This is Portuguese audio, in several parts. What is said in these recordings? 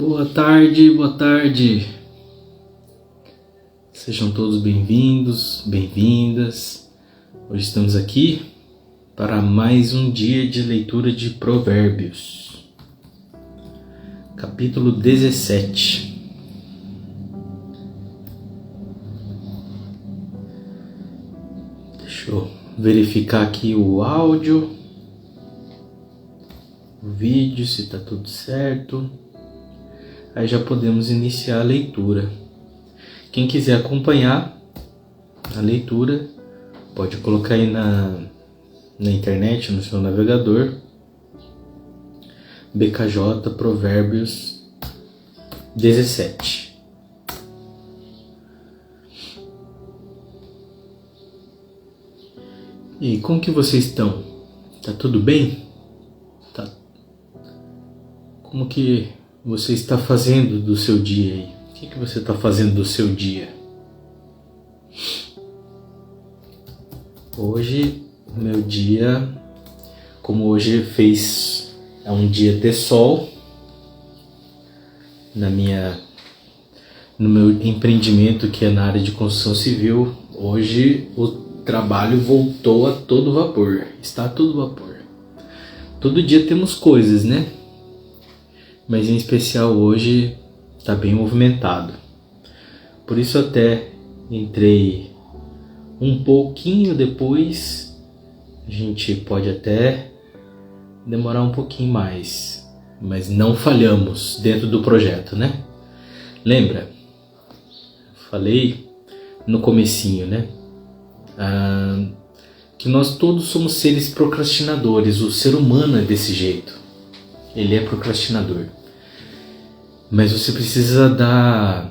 Boa tarde, boa tarde. Sejam todos bem-vindos, bem-vindas. Hoje estamos aqui para mais um dia de leitura de Provérbios. Capítulo 17. Deixa eu verificar aqui o áudio, o vídeo, se está tudo certo. Aí já podemos iniciar a leitura. Quem quiser acompanhar a leitura, pode colocar aí na internet, no seu navegador, BKJ Provérbios 17. E como que vocês estão? Tá tudo bem? Tá. Como que você está fazendo do seu dia aí? O que você está fazendo do seu dia? Hoje, o meu dia, como hoje é um dia de sol, no meu empreendimento que é na área de construção civil, hoje o trabalho voltou a todo vapor, está a todo vapor. Todo dia temos coisas, né? Mas em especial hoje está bem movimentado. Por isso até entrei um pouquinho depois. A gente pode até demorar um pouquinho mais, mas não falhamos dentro do projeto, né? Lembra? Falei no comecinho, né? Que nós todos somos seres procrastinadores. O ser humano é desse jeito. Ele é procrastinador. Mas você precisa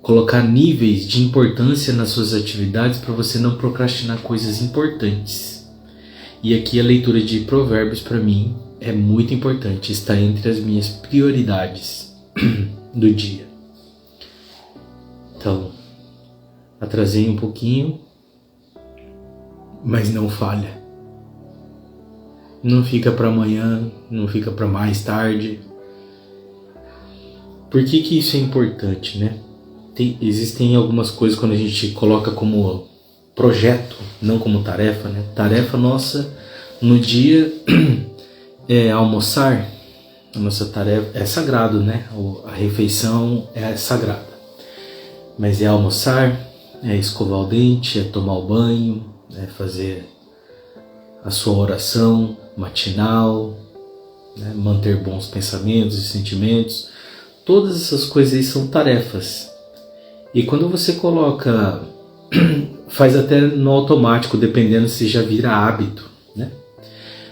colocar níveis de importância nas suas atividades para você não procrastinar coisas importantes. E aqui a leitura de Provérbios para mim é muito importante. Está entre as minhas prioridades do dia. Então, atrasei um pouquinho, mas não falha. Não fica para amanhã, não fica para mais tarde. Por que isso é importante, né? Existem algumas coisas quando a gente coloca como projeto, não como tarefa, né? Tarefa nossa no dia é almoçar. A nossa tarefa é sagrado, né? A refeição é sagrada. Mas é almoçar, é escovar o dente, é tomar o banho, é fazer a sua oração matinal, né? Manter bons pensamentos e sentimentos. Todas essas coisas aí são tarefas. E quando você coloca, faz até no automático, dependendo se já vira hábito, né?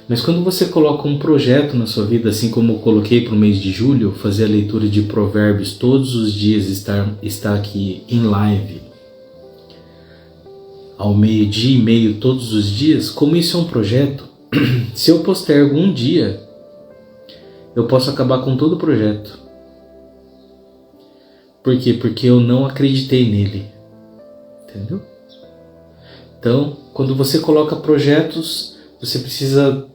Mas quando você coloca um projeto na sua vida, assim como eu coloquei para o mês de julho, fazer a leitura de Provérbios todos os dias, estar aqui em live, ao 12:30 todos os dias, como isso é um projeto, se eu postergo um dia, eu posso acabar com todo o projeto. Por quê? Porque eu não acreditei nele. Entendeu? Então, quando você coloca projetos, você precisa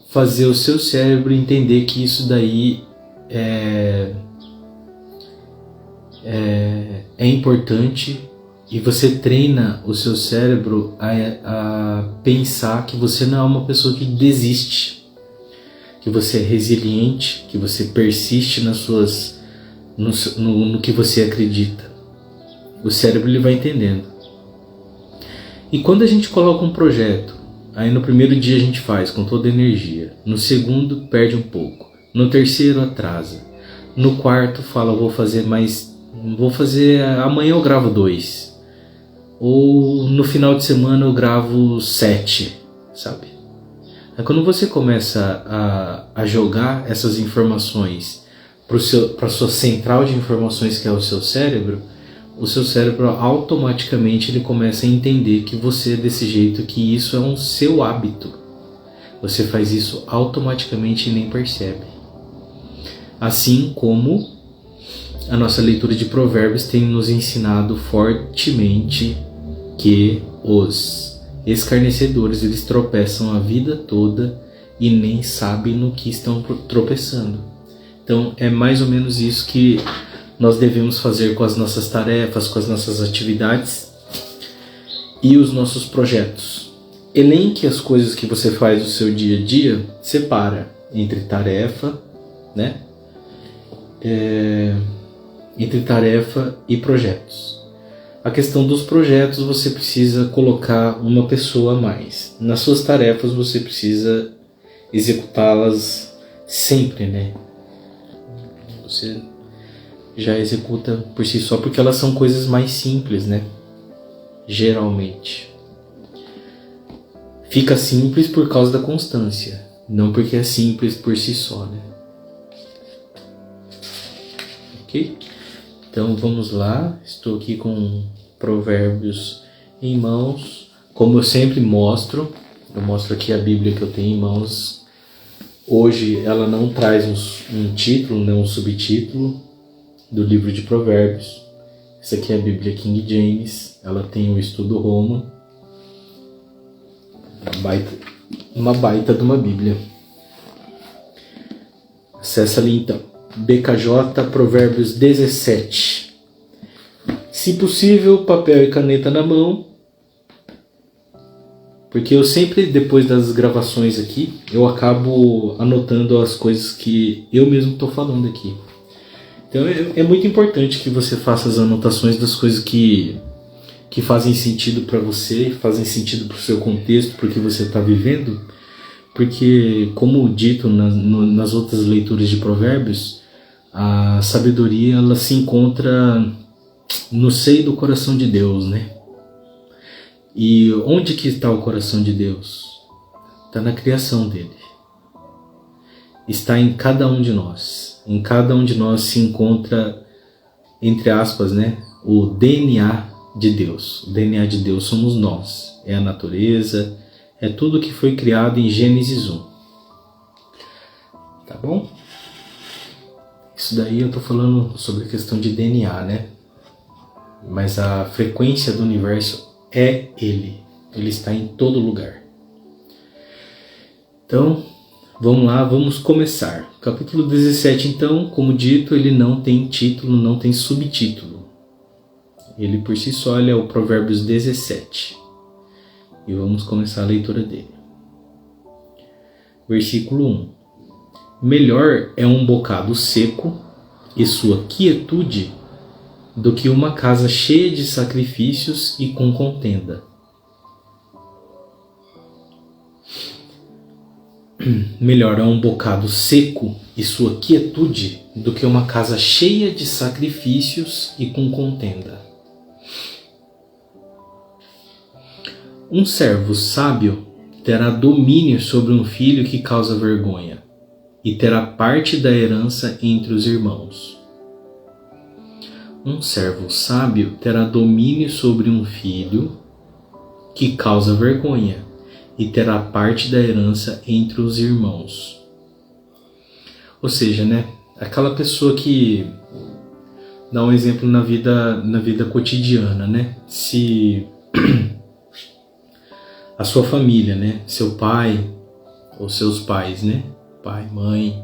fazer o seu cérebro entender que isso daí é importante, e você treina o seu cérebro a pensar que você não é uma pessoa que desiste, que você é resiliente, que você persiste no que você acredita. O cérebro ele vai entendendo. E quando a gente coloca um projeto, aí no primeiro dia a gente faz com toda a energia, no segundo perde um pouco, no terceiro atrasa, no quarto fala vou fazer amanhã eu gravo 2, ou no final de semana eu gravo 7, sabe? Aí quando você começa a jogar essas informações para a sua central de informações, que é o seu cérebro automaticamente ele começa a entender que você é desse jeito, que isso é um seu hábito. Você faz isso automaticamente e nem percebe. Assim como a nossa leitura de Provérbios tem nos ensinado fortemente que os escarnecedores eles tropeçam a vida toda e nem sabem no que estão tropeçando. Então é mais ou menos isso que nós devemos fazer com as nossas tarefas, com as nossas atividades e os nossos projetos. Elenque as coisas que você faz no seu dia a dia, separa entre tarefa, né? Entre tarefa e projetos. A questão dos projetos, você precisa colocar uma pessoa a mais. Nas suas tarefas, você precisa executá-las sempre, né? Você já executa por si só, porque elas são coisas mais simples, né? Geralmente. Fica simples por causa da constância, não porque é simples por si só, né? Ok? Então vamos lá, estou aqui com Provérbios em mãos, como eu sempre mostro, eu mostro aqui a Bíblia que eu tenho em mãos. Hoje ela não traz um título, nem um subtítulo do livro de Provérbios. Essa aqui é a Bíblia King James, ela tem o estudo Roma, uma baita de uma Bíblia. Acessa ali então. BKJ Provérbios 17. Se possível, papel e caneta na mão, porque eu sempre, depois das gravações aqui, eu acabo anotando as coisas que eu mesmo estou falando aqui. Então é muito importante que você faça as anotações das coisas que fazem sentido para você, fazem sentido para o seu contexto, porque você está vivendo, porque, como dito nas outras leituras de Provérbios, a sabedoria ela se encontra no seio do coração de Deus, né? E onde que está o coração de Deus? Está na criação dele. Está em cada um de nós. Em cada um de nós se encontra, entre aspas, né, o DNA de Deus. O DNA de Deus somos nós. É a natureza, é tudo que foi criado em Gênesis 1. Tá bom? Isso daí eu estou falando sobre a questão de DNA, né? Mas a frequência do universo é Ele. Ele está em todo lugar. Então, vamos lá, vamos começar. Capítulo 17, então, como dito, ele não tem título, não tem subtítulo. Ele por si só ele é o Provérbios 17. E vamos começar a leitura dele. Versículo 1. Melhor é um bocado seco e sua quietude do que uma casa cheia de sacrifícios e com contenda. Melhor é um bocado seco e sua quietude do que uma casa cheia de sacrifícios e com contenda. Um servo sábio terá domínio sobre um filho que causa vergonha, e terá parte da herança entre os irmãos. Um servo sábio terá domínio sobre um filho que causa vergonha, e terá parte da herança entre os irmãos. Ou seja, né, aquela pessoa que dá um exemplo na vida cotidiana, né? Se a sua família, né, seu pai ou seus pais, né, pai, mãe,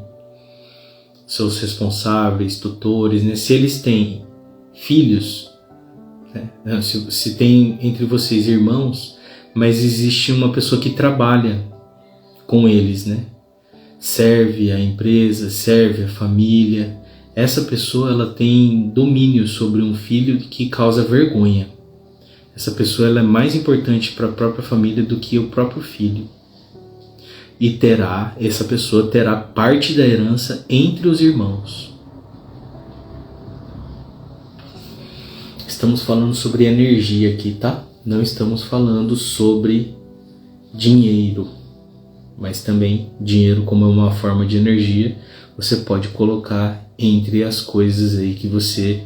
seus responsáveis, tutores, né, se eles têm filhos, né, se tem entre vocês irmãos, mas existe uma pessoa que trabalha com eles, né, serve a empresa, serve a família, essa pessoa ela tem domínio sobre um filho que causa vergonha. Essa pessoa ela é mais importante para a própria família do que o próprio filho. E essa pessoa terá parte da herança entre os irmãos. Estamos falando sobre energia aqui, tá? Não estamos falando sobre dinheiro, mas também dinheiro como é uma forma de energia, você pode colocar entre as coisas aí que você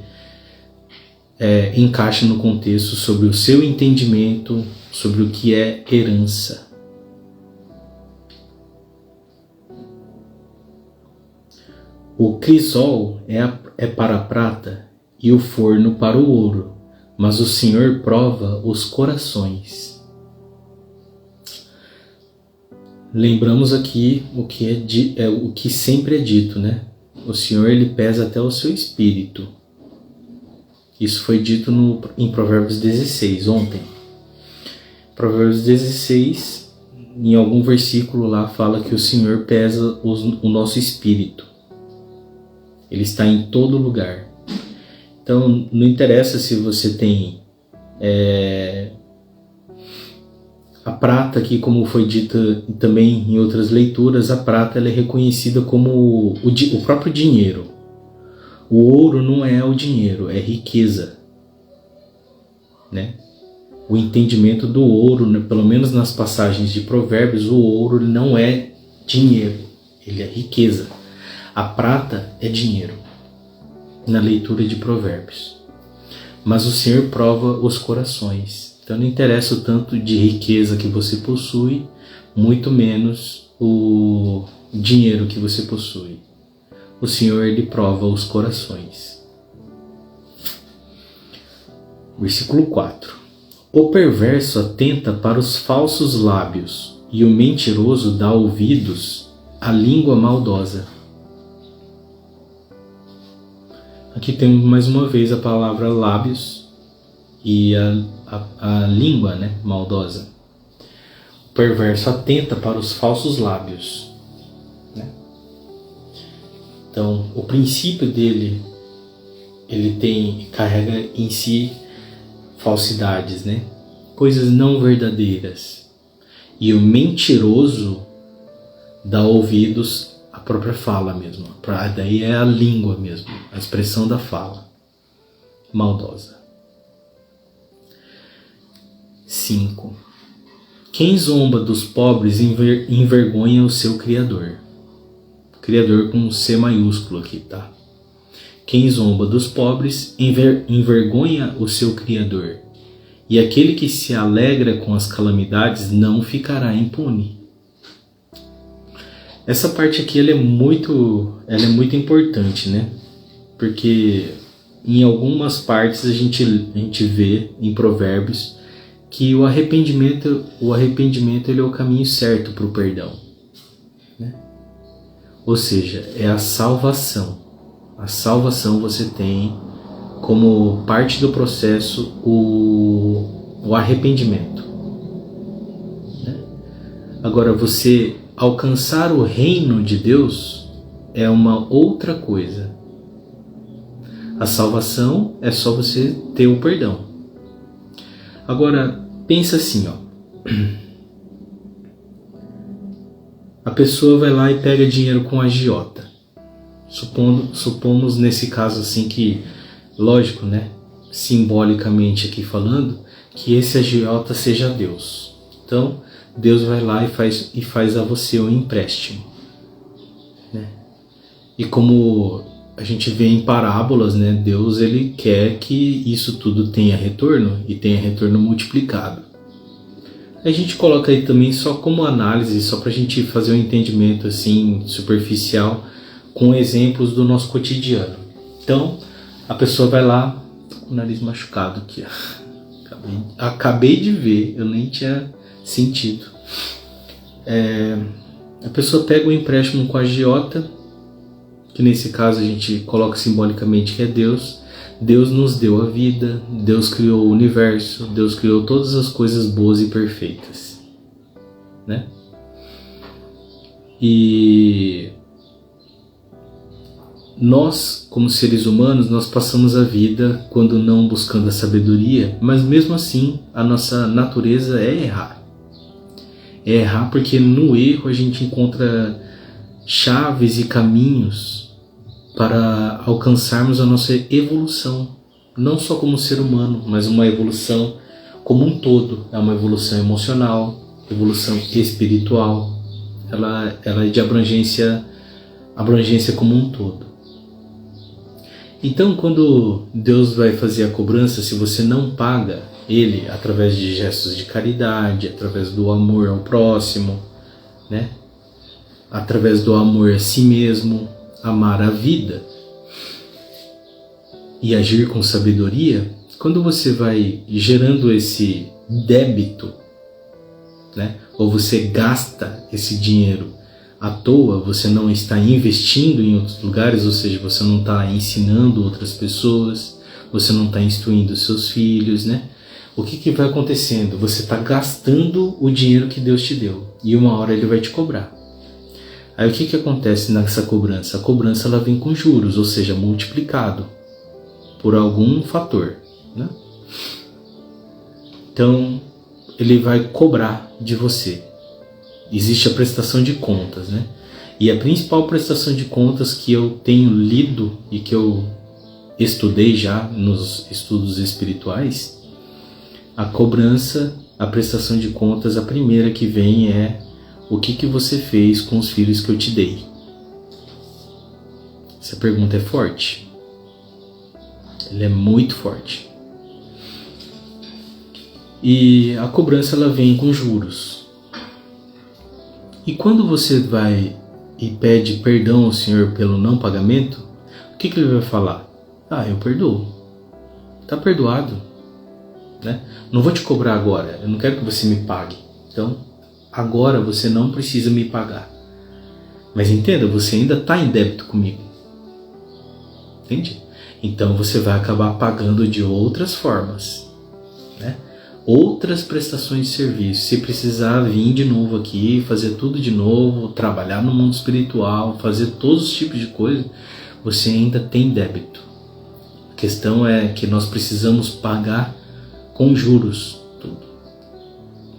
encaixa no contexto sobre o seu entendimento sobre o que é herança. O crisol é para a prata e o forno para o ouro, mas o Senhor prova os corações. Lembramos aqui o que sempre é dito, né? O Senhor, ele pesa até o seu espírito. Isso foi dito em Provérbios 16, ontem. Provérbios 16, em algum versículo lá, fala que o Senhor pesa o nosso espírito. Ele está em todo lugar. Então, não interessa se você tem a prata, que como foi dita também em outras leituras, a prata ela é reconhecida como o próprio dinheiro. O ouro não é o dinheiro, é riqueza, né? O entendimento do ouro, né, pelo menos nas passagens de Provérbios, o ouro não é dinheiro, ele é riqueza. A prata é dinheiro, na leitura de Provérbios. Mas o Senhor prova os corações. Então não interessa o tanto de riqueza que você possui, muito menos o dinheiro que você possui. O Senhor, ele prova os corações. Versículo 4. O perverso atenta para os falsos lábios, e o mentiroso dá ouvidos à língua maldosa. Aqui temos mais uma vez a palavra lábios e a língua, né, maldosa. O perverso atenta para os falsos lábios, né? Então, o princípio dele, ele carrega em si falsidades, né? Coisas não verdadeiras. E o mentiroso dá ouvidos à própria fala mesmo. Daí é a língua mesmo, a expressão da fala maldosa. 5. Quem zomba dos pobres envergonha o seu Criador. Criador com C maiúsculo aqui, tá? Quem zomba dos pobres envergonha o seu Criador. E aquele que se alegra com as calamidades não ficará impune. Essa parte aqui ela é muito importante, né? Porque em algumas partes a gente vê em Provérbios que o arrependimento ele é o caminho certo para o perdão, né? Ou seja, é a salvação. A salvação você tem como parte do processo o arrependimento, né? Agora, você alcançar o reino de Deus é uma outra coisa. A salvação é só você ter o perdão. Agora, pensa assim, ó. A pessoa vai lá e pega dinheiro com agiota. Supomos nesse caso assim que, lógico, né, simbolicamente aqui falando, que esse agiota seja Deus. Então, Deus vai lá e faz a você um empréstimo, né? E como a gente vê em parábolas, né, Deus ele quer que isso tudo tenha retorno e tenha retorno multiplicado. A gente coloca aí também só como análise, só para a gente fazer um entendimento assim superficial, com exemplos do nosso cotidiano. Então, a pessoa vai lá, com o nariz machucado aqui, ó. Acabei de ver, eu nem tinha sentido. A pessoa pega o empréstimo com a agiota, que nesse caso a gente coloca simbolicamente que é Deus. Deus nos deu a vida, Deus criou o universo, Deus criou todas as coisas boas e perfeitas, né? E nós, como seres humanos, nós passamos a vida, quando não buscando a sabedoria, mas mesmo assim a nossa natureza é errar. É errar porque no erro a gente encontra chaves e caminhos para alcançarmos a nossa evolução, não só como ser humano, mas uma evolução como um todo. É uma evolução emocional, evolução espiritual, ela é de abrangência como um todo. Então, quando Deus vai fazer a cobrança, se você não paga Ele através de gestos de caridade, através do amor ao próximo, né? Através do amor a si mesmo, amar a vida e agir com sabedoria, quando você vai gerando esse débito, né? Ou você gasta esse dinheiro à toa, você não está investindo em outros lugares, ou seja, você não está ensinando outras pessoas, você não está instruindo seus filhos, né? O que vai acontecendo? Você está gastando o dinheiro que Deus te deu e uma hora Ele vai te cobrar. Aí o que acontece nessa cobrança? A cobrança ela vem com juros, ou seja, multiplicado por algum fator, né? Então, Ele vai cobrar de você. Existe a prestação de contas, né? E a principal prestação de contas que eu tenho lido e que eu estudei já nos estudos espirituais, a cobrança, a prestação de contas, a primeira que vem é o que você fez com os filhos que eu te dei. Essa pergunta é forte. Ela é muito forte. E a cobrança ela vem com juros. E quando você vai e pede perdão ao Senhor pelo não pagamento, o que Ele vai falar? Eu perdoo. Está perdoado, né? Não vou te cobrar agora. Eu não quero que você me pague. Então, agora você não precisa me pagar. Mas entenda, você ainda está em débito comigo. Entende? Então você vai acabar pagando de outras formas, né? Outras prestações de serviço. Se precisar vir de novo aqui, fazer tudo de novo, trabalhar no mundo espiritual, fazer todos os tipos de coisa, você ainda tem débito. A questão é que nós precisamos pagar com juros tudo.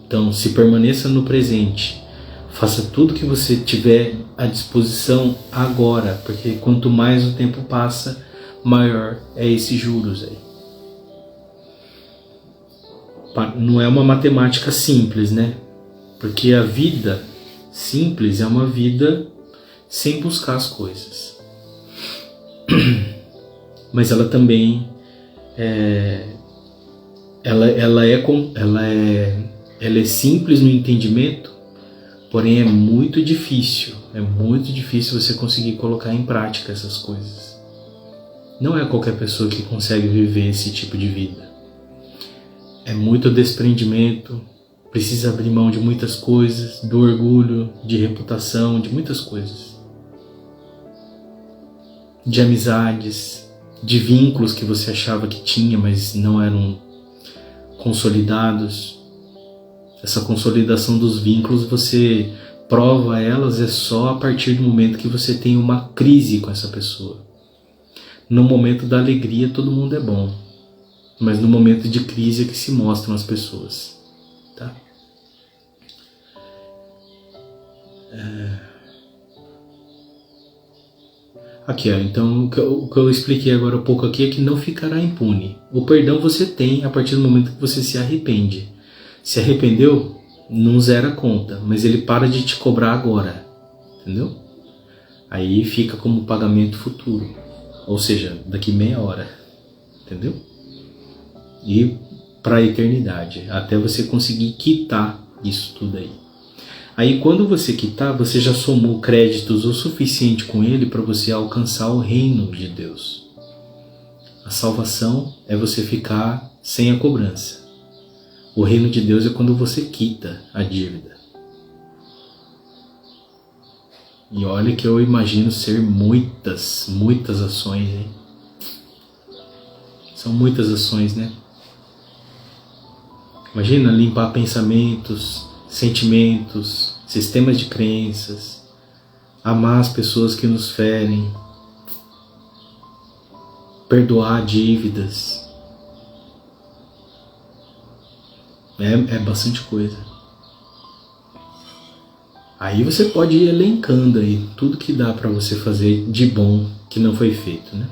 Então, se permaneça no presente. Faça tudo que você tiver à disposição agora, porque quanto mais o tempo passa, maior é esses juros aí. Não é uma matemática simples, né? Porque a vida simples é uma vida sem buscar as coisas. Mas ela também ela é simples no entendimento, porém é muito difícil você conseguir colocar em prática essas coisas. Não é qualquer pessoa que consegue viver esse tipo de vida. É muito desprendimento, precisa abrir mão de muitas coisas, do orgulho, de reputação, de muitas coisas. De amizades, de vínculos que você achava que tinha, mas não eram consolidados. Essa consolidação dos vínculos, você prova elas só a partir do momento que você tem uma crise com essa pessoa. No momento da alegria todo mundo é bom, mas no momento de crise é que se mostram as pessoas, tá? Aqui, ó, então o que eu expliquei agora há pouco aqui é que não ficará impune. O perdão você tem a partir do momento que você se arrepende. Se arrependeu, não zera a conta, mas ele para de te cobrar agora, entendeu? Aí fica como pagamento futuro, ou seja, daqui meia hora, entendeu? E para a eternidade, até você conseguir quitar isso tudo aí. Aí quando você quitar, você já somou créditos o suficiente com ele para você alcançar o reino de Deus. A salvação é você ficar sem a cobrança. O reino de Deus é quando você quita a dívida. E olha que eu imagino ser muitas ações, hein? São muitas ações, né? Imagina limpar pensamentos, sentimentos, sistemas de crenças, amar as pessoas que nos ferem, perdoar dívidas. É bastante coisa. Aí você pode ir elencando aí tudo que dá para você fazer de bom que não foi feito, né?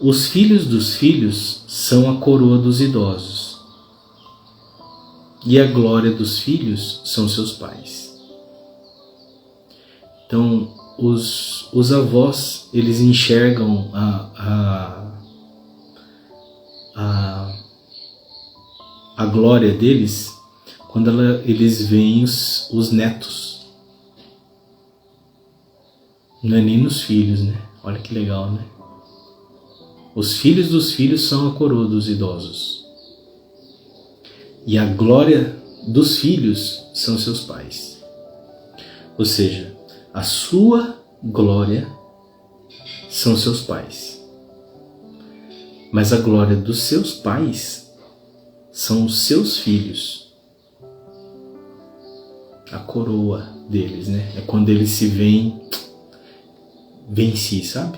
Os filhos dos filhos são a coroa dos idosos, e a glória dos filhos são seus pais. Então, os avós, eles enxergam a glória deles quando eles veem os netos. Não é nem nos filhos, né? Olha que legal, né? Os filhos dos filhos são a coroa dos idosos. E a glória dos filhos são seus pais. Ou seja, a sua glória são seus pais. Mas a glória dos seus pais são os seus filhos. A coroa deles, né? É quando eles se veem venci, sabe?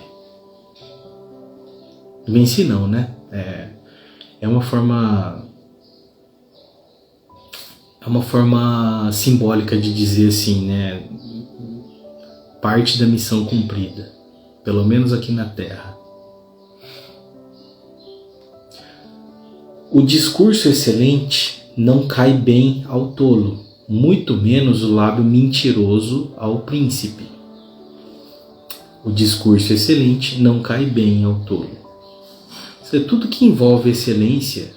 Venci não, né? É uma forma simbólica de dizer assim, né? Parte da missão cumprida, pelo menos aqui na Terra. O discurso excelente não cai bem ao tolo, muito menos o lábio mentiroso ao príncipe. O discurso excelente não cai bem ao tolo. Tudo que envolve excelência,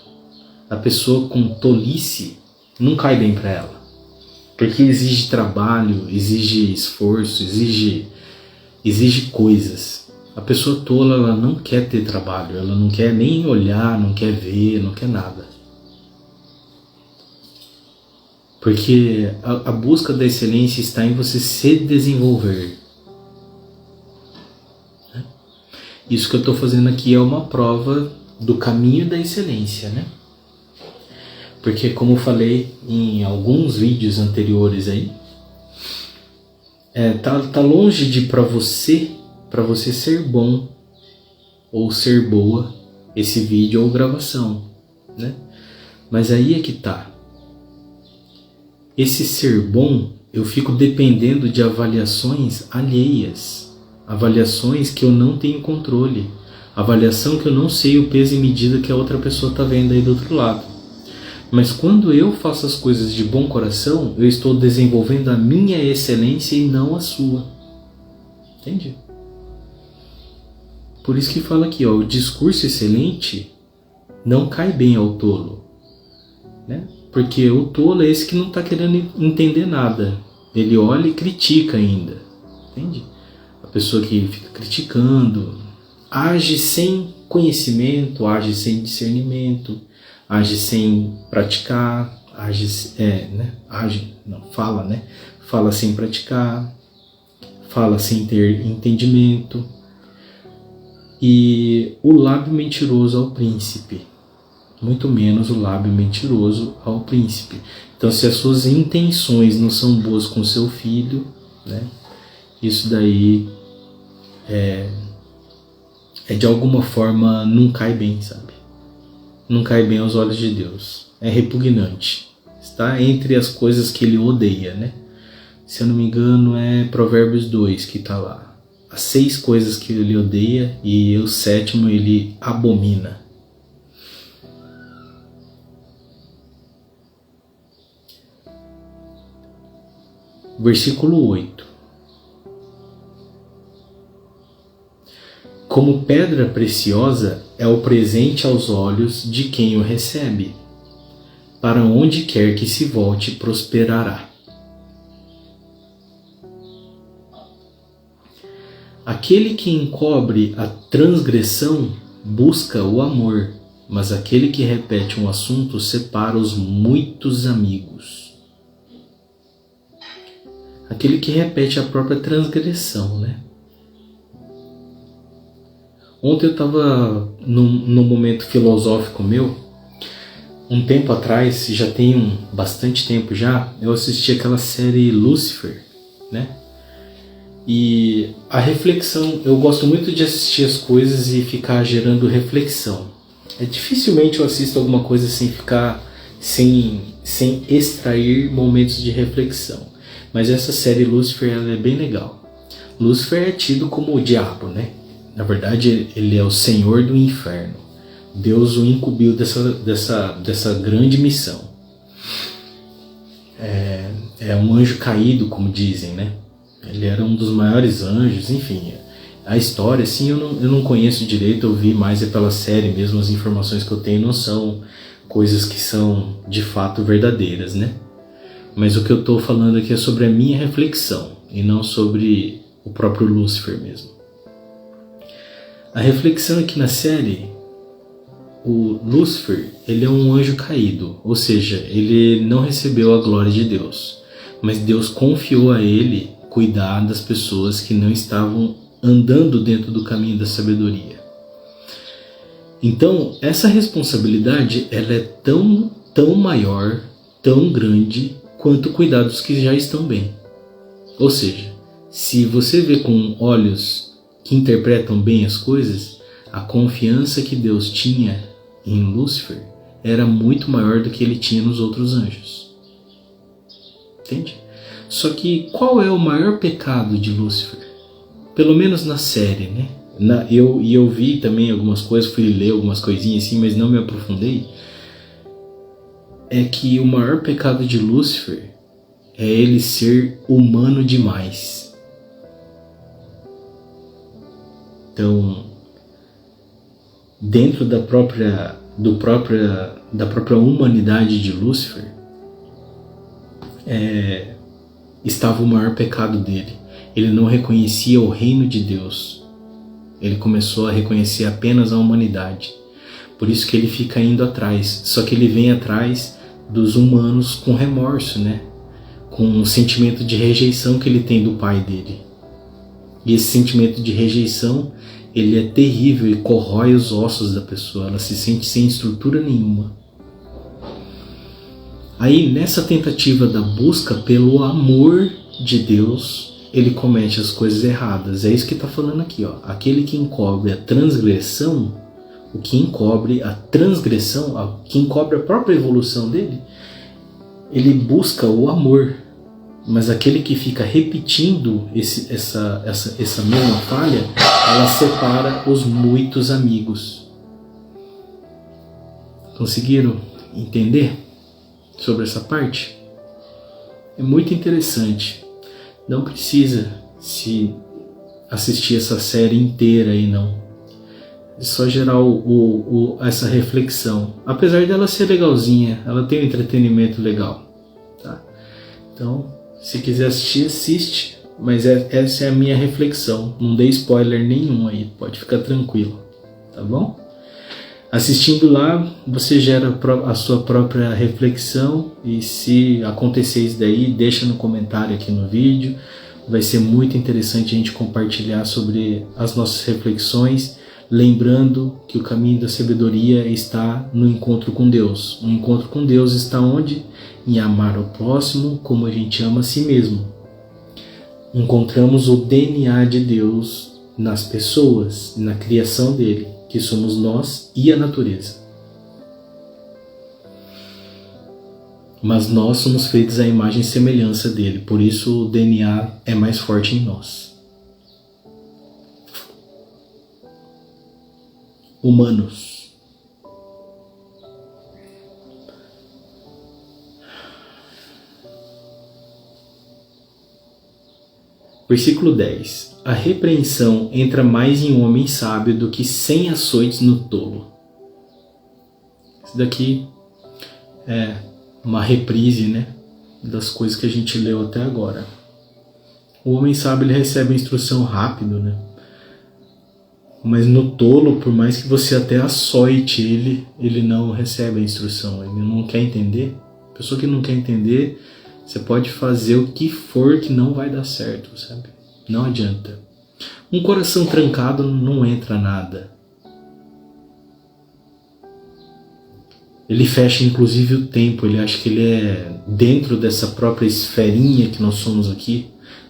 a pessoa com tolice não cai bem para ela. Porque exige trabalho, exige esforço, exige coisas. A pessoa tola, ela não quer ter trabalho, ela não quer nem olhar, não quer ver, não quer nada. Porque a busca da excelência está em você se desenvolver. Isso que eu estou fazendo aqui é uma prova do caminho da excelência, né? Porque, como eu falei em alguns vídeos anteriores aí, tá longe de para você ser bom ou ser boa esse vídeo ou gravação, né? Mas aí é que tá. Esse ser bom, eu fico dependendo de avaliações alheias, avaliações que eu não tenho controle, avaliação que eu não sei o peso e medida que a outra pessoa está vendo aí do outro lado. Mas quando eu faço as coisas de bom coração, eu estou desenvolvendo a minha excelência e não a sua. Entende? Por isso que fala aqui, ó, o discurso excelente não cai bem ao tolo, né? Porque o tolo é esse que não está querendo entender nada. Ele olha e critica ainda. Entende? A pessoa que fica criticando, age sem conhecimento, age sem discernimento, age sem praticar, fala sem praticar, fala sem ter entendimento. E o lábio mentiroso ao príncipe, muito menos o lábio mentiroso ao príncipe. Então, se as suas intenções não são boas com seu filho, né, isso daí de alguma forma não cai bem, sabe? Não cai bem aos olhos de Deus. É repugnante. Está entre as coisas que ele odeia, né? Se eu não me engano, é Provérbios 2 que está lá. As 6 coisas que ele odeia e o 7º ele abomina. Versículo 8. Como pedra preciosa é o presente aos olhos de quem o recebe. Para onde quer que se volte, prosperará. Aquele que encobre a transgressão busca o amor, mas aquele que repete um assunto separa os muitos amigos. Aquele que repete a própria transgressão, né? Ontem eu estava num momento filosófico meu. Um tempo atrás, já tem bastante tempo já, eu assisti aquela série Lucifer, né? E a reflexão, eu gosto muito de assistir as coisas e ficar gerando reflexão. Dificilmente eu assisto alguma coisa sem extrair momentos de reflexão. Mas essa série Lucifer, ela é bem legal. Lucifer é tido como o diabo, né? Na verdade, ele é o senhor do inferno. Deus o incumbiu dessa grande missão. É um anjo caído, como dizem, né? Ele era um dos maiores anjos, enfim. A história, assim, eu não conheço direito, eu vi mais pela série mesmo, as informações que eu tenho não são coisas que são de fato verdadeiras, né? Mas o que eu estou falando aqui é sobre a minha reflexão, e não sobre o próprio Lúcifer mesmo. A reflexão aqui na série o Lúcifer, ele é um anjo caído, ou seja, ele não recebeu a glória de Deus, mas Deus confiou a ele cuidar das pessoas que não estavam andando dentro do caminho da sabedoria. Então, essa responsabilidade, ela é tão maior, tão grande, quanto cuidar dos que já estão bem. Ou seja, se você vê com olhos que interpretam bem as coisas, a confiança que Deus tinha em Lúcifer era muito maior do que ele tinha nos outros anjos. Entende? Só que qual é o maior pecado de Lúcifer? Pelo menos na série, né? Eu vi também algumas coisas, fui ler algumas coisinhas assim, mas não me aprofundei. É que o maior pecado de Lúcifer é ele ser humano demais. Então, dentro da própria humanidade de Lúcifer, estava o maior pecado dele. Ele não reconhecia o reino de Deus. Ele começou a reconhecer apenas a humanidade. Por isso que ele fica indo atrás. Só que ele vem atrás dos humanos com remorso, né? Com um sentimento de rejeição que ele tem do pai dele. E esse sentimento de rejeição, ele é terrível e corrói os ossos da pessoa. Ela se sente sem estrutura nenhuma. Aí, nessa tentativa da busca pelo amor de Deus, ele comete as coisas erradas. É isso que está falando aqui, ó. Aquele que encobre a transgressão, o que encobre a transgressão, que encobre a própria evolução dele, ele busca o amor. Mas aquele que fica repetindo essa mesma falha, ela separa os muitos amigos. Conseguiram entender sobre essa parte? É muito interessante. Não precisa se assistir essa série inteira aí, não. É só gerar essa reflexão. Apesar dela ser legalzinha, ela tem um entretenimento legal. Tá? Então, se quiser assistir, assiste. Mas essa é a minha reflexão. Não dei spoiler nenhum aí. Pode ficar tranquilo. Tá bom? Assistindo lá, você gera a sua própria reflexão. E se acontecer isso daí, deixa no comentário aqui no vídeo. Vai ser muito interessante a gente compartilhar sobre as nossas reflexões. Lembrando que o caminho da sabedoria está no encontro com Deus. O encontro com Deus está onde? Em amar o próximo como a gente ama a si mesmo. Encontramos o DNA de Deus nas pessoas, na criação dele, que somos nós e a natureza. Mas nós somos feitos à imagem e semelhança dele, por isso o DNA é mais forte em nós. Humanos. Versículo 10. A repreensão entra mais em um homem sábio do que 100 açoites no tolo. Isso daqui é uma reprise, né, das coisas que a gente leu até agora. O homem sábio, ele recebe a instrução rápido, né? Mas no tolo, por mais que você até açoite ele não recebe a instrução, ele não quer entender. A pessoa que não quer entender, você pode fazer o que for que não vai dar certo, sabe? Não adianta. Um coração trancado não entra nada. Ele fecha inclusive o tempo, ele acha que ele é dentro dessa própria esferinha que nós somos aqui,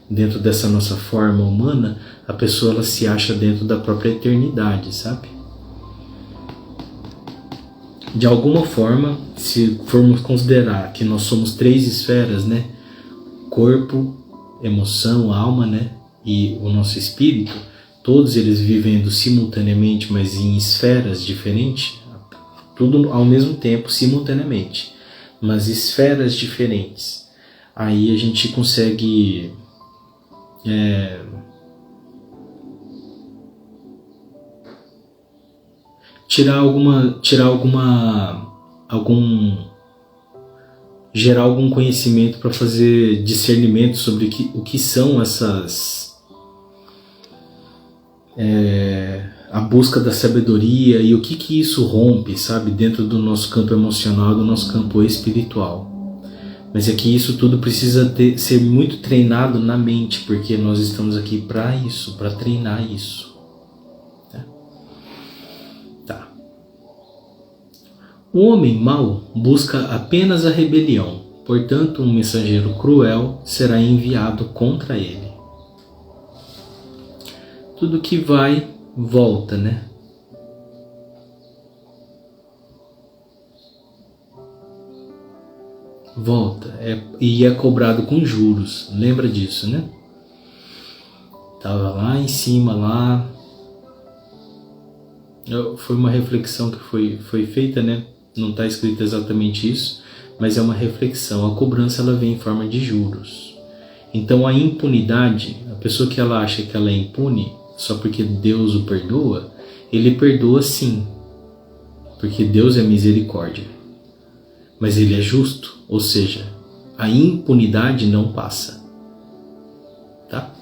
dentro dessa nossa forma humana, a pessoa ela se acha dentro da própria eternidade, sabe? De alguma forma, se formos considerar que nós somos 3 esferas, né? Corpo, emoção, alma, né? E o nosso espírito, todos eles vivendo simultaneamente, mas em esferas diferentes, tudo ao mesmo tempo, simultaneamente, mas esferas diferentes. Aí a gente consegue gerar algum conhecimento para fazer discernimento sobre o que são a busca da sabedoria e o que isso rompe, sabe, dentro do nosso campo emocional, do nosso campo espiritual. Mas é que isso tudo precisa ser muito treinado na mente, porque nós estamos aqui para isso, para treinar isso. Tá. O homem mau busca apenas a rebelião, portanto, um mensageiro cruel será enviado contra ele. Tudo que vai, volta, né? Volta. E é cobrado com juros. Lembra disso, né? Tava lá em cima, lá. Foi uma reflexão que foi feita, né? Não está escrito exatamente isso, mas é uma reflexão. A cobrança ela vem em forma de juros. Então a impunidade, a pessoa que ela acha que ela é impune, só porque Deus o perdoa, ele perdoa sim, porque Deus é misericórdia. Mas ele é justo, ou seja, a impunidade não passa. Tá?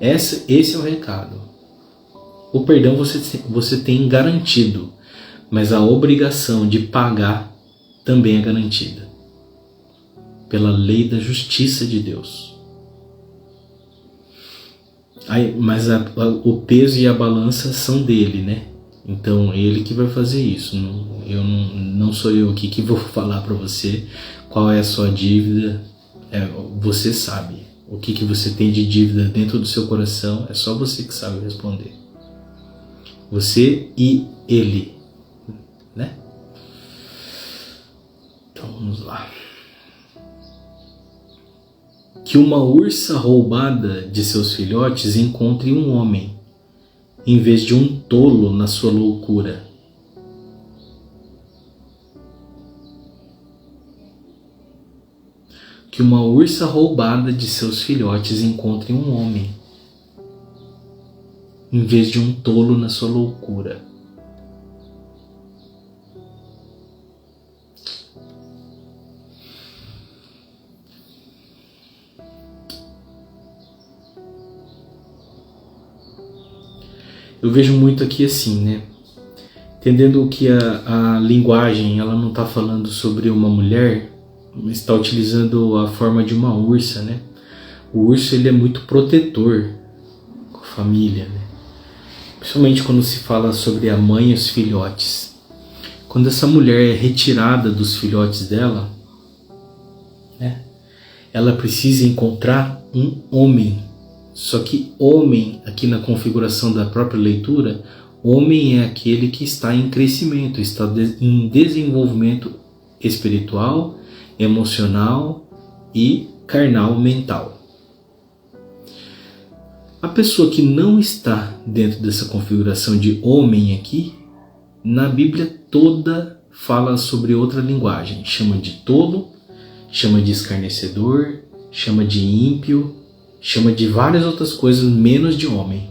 Esse é o recado. O perdão você tem garantido, mas a obrigação de pagar também é garantida pela lei da justiça de Deus. Mas o peso e a balança são dele, né? Então ele que vai fazer isso. Não sou eu aqui que vou falar para você qual é a sua dívida. Você sabe o que você tem de dívida dentro do seu coração. É só você que sabe responder. Você e ele, né? Então vamos lá. Que uma ursa roubada de seus filhotes encontre um homem, em vez de um tolo na sua loucura. Que uma ursa roubada de seus filhotes encontre um homem, em vez de um tolo na sua loucura. Eu vejo muito aqui assim, né? Entendendo que a linguagem, ela não está falando sobre uma mulher, mas está utilizando a forma de uma ursa, né? O urso, ele é muito protetor com a família, né? Principalmente quando se fala sobre a mãe e os filhotes. Quando essa mulher é retirada dos filhotes dela, né? Ela precisa encontrar um homem. Só que homem, aqui na configuração da própria leitura, homem é aquele que está em crescimento, está em desenvolvimento espiritual, emocional e carnal mental. A pessoa que não está dentro dessa configuração de homem aqui, na Bíblia toda fala sobre outra linguagem. Chama de tolo, chama de escarnecedor, chama de ímpio, chama de várias outras coisas menos de homem.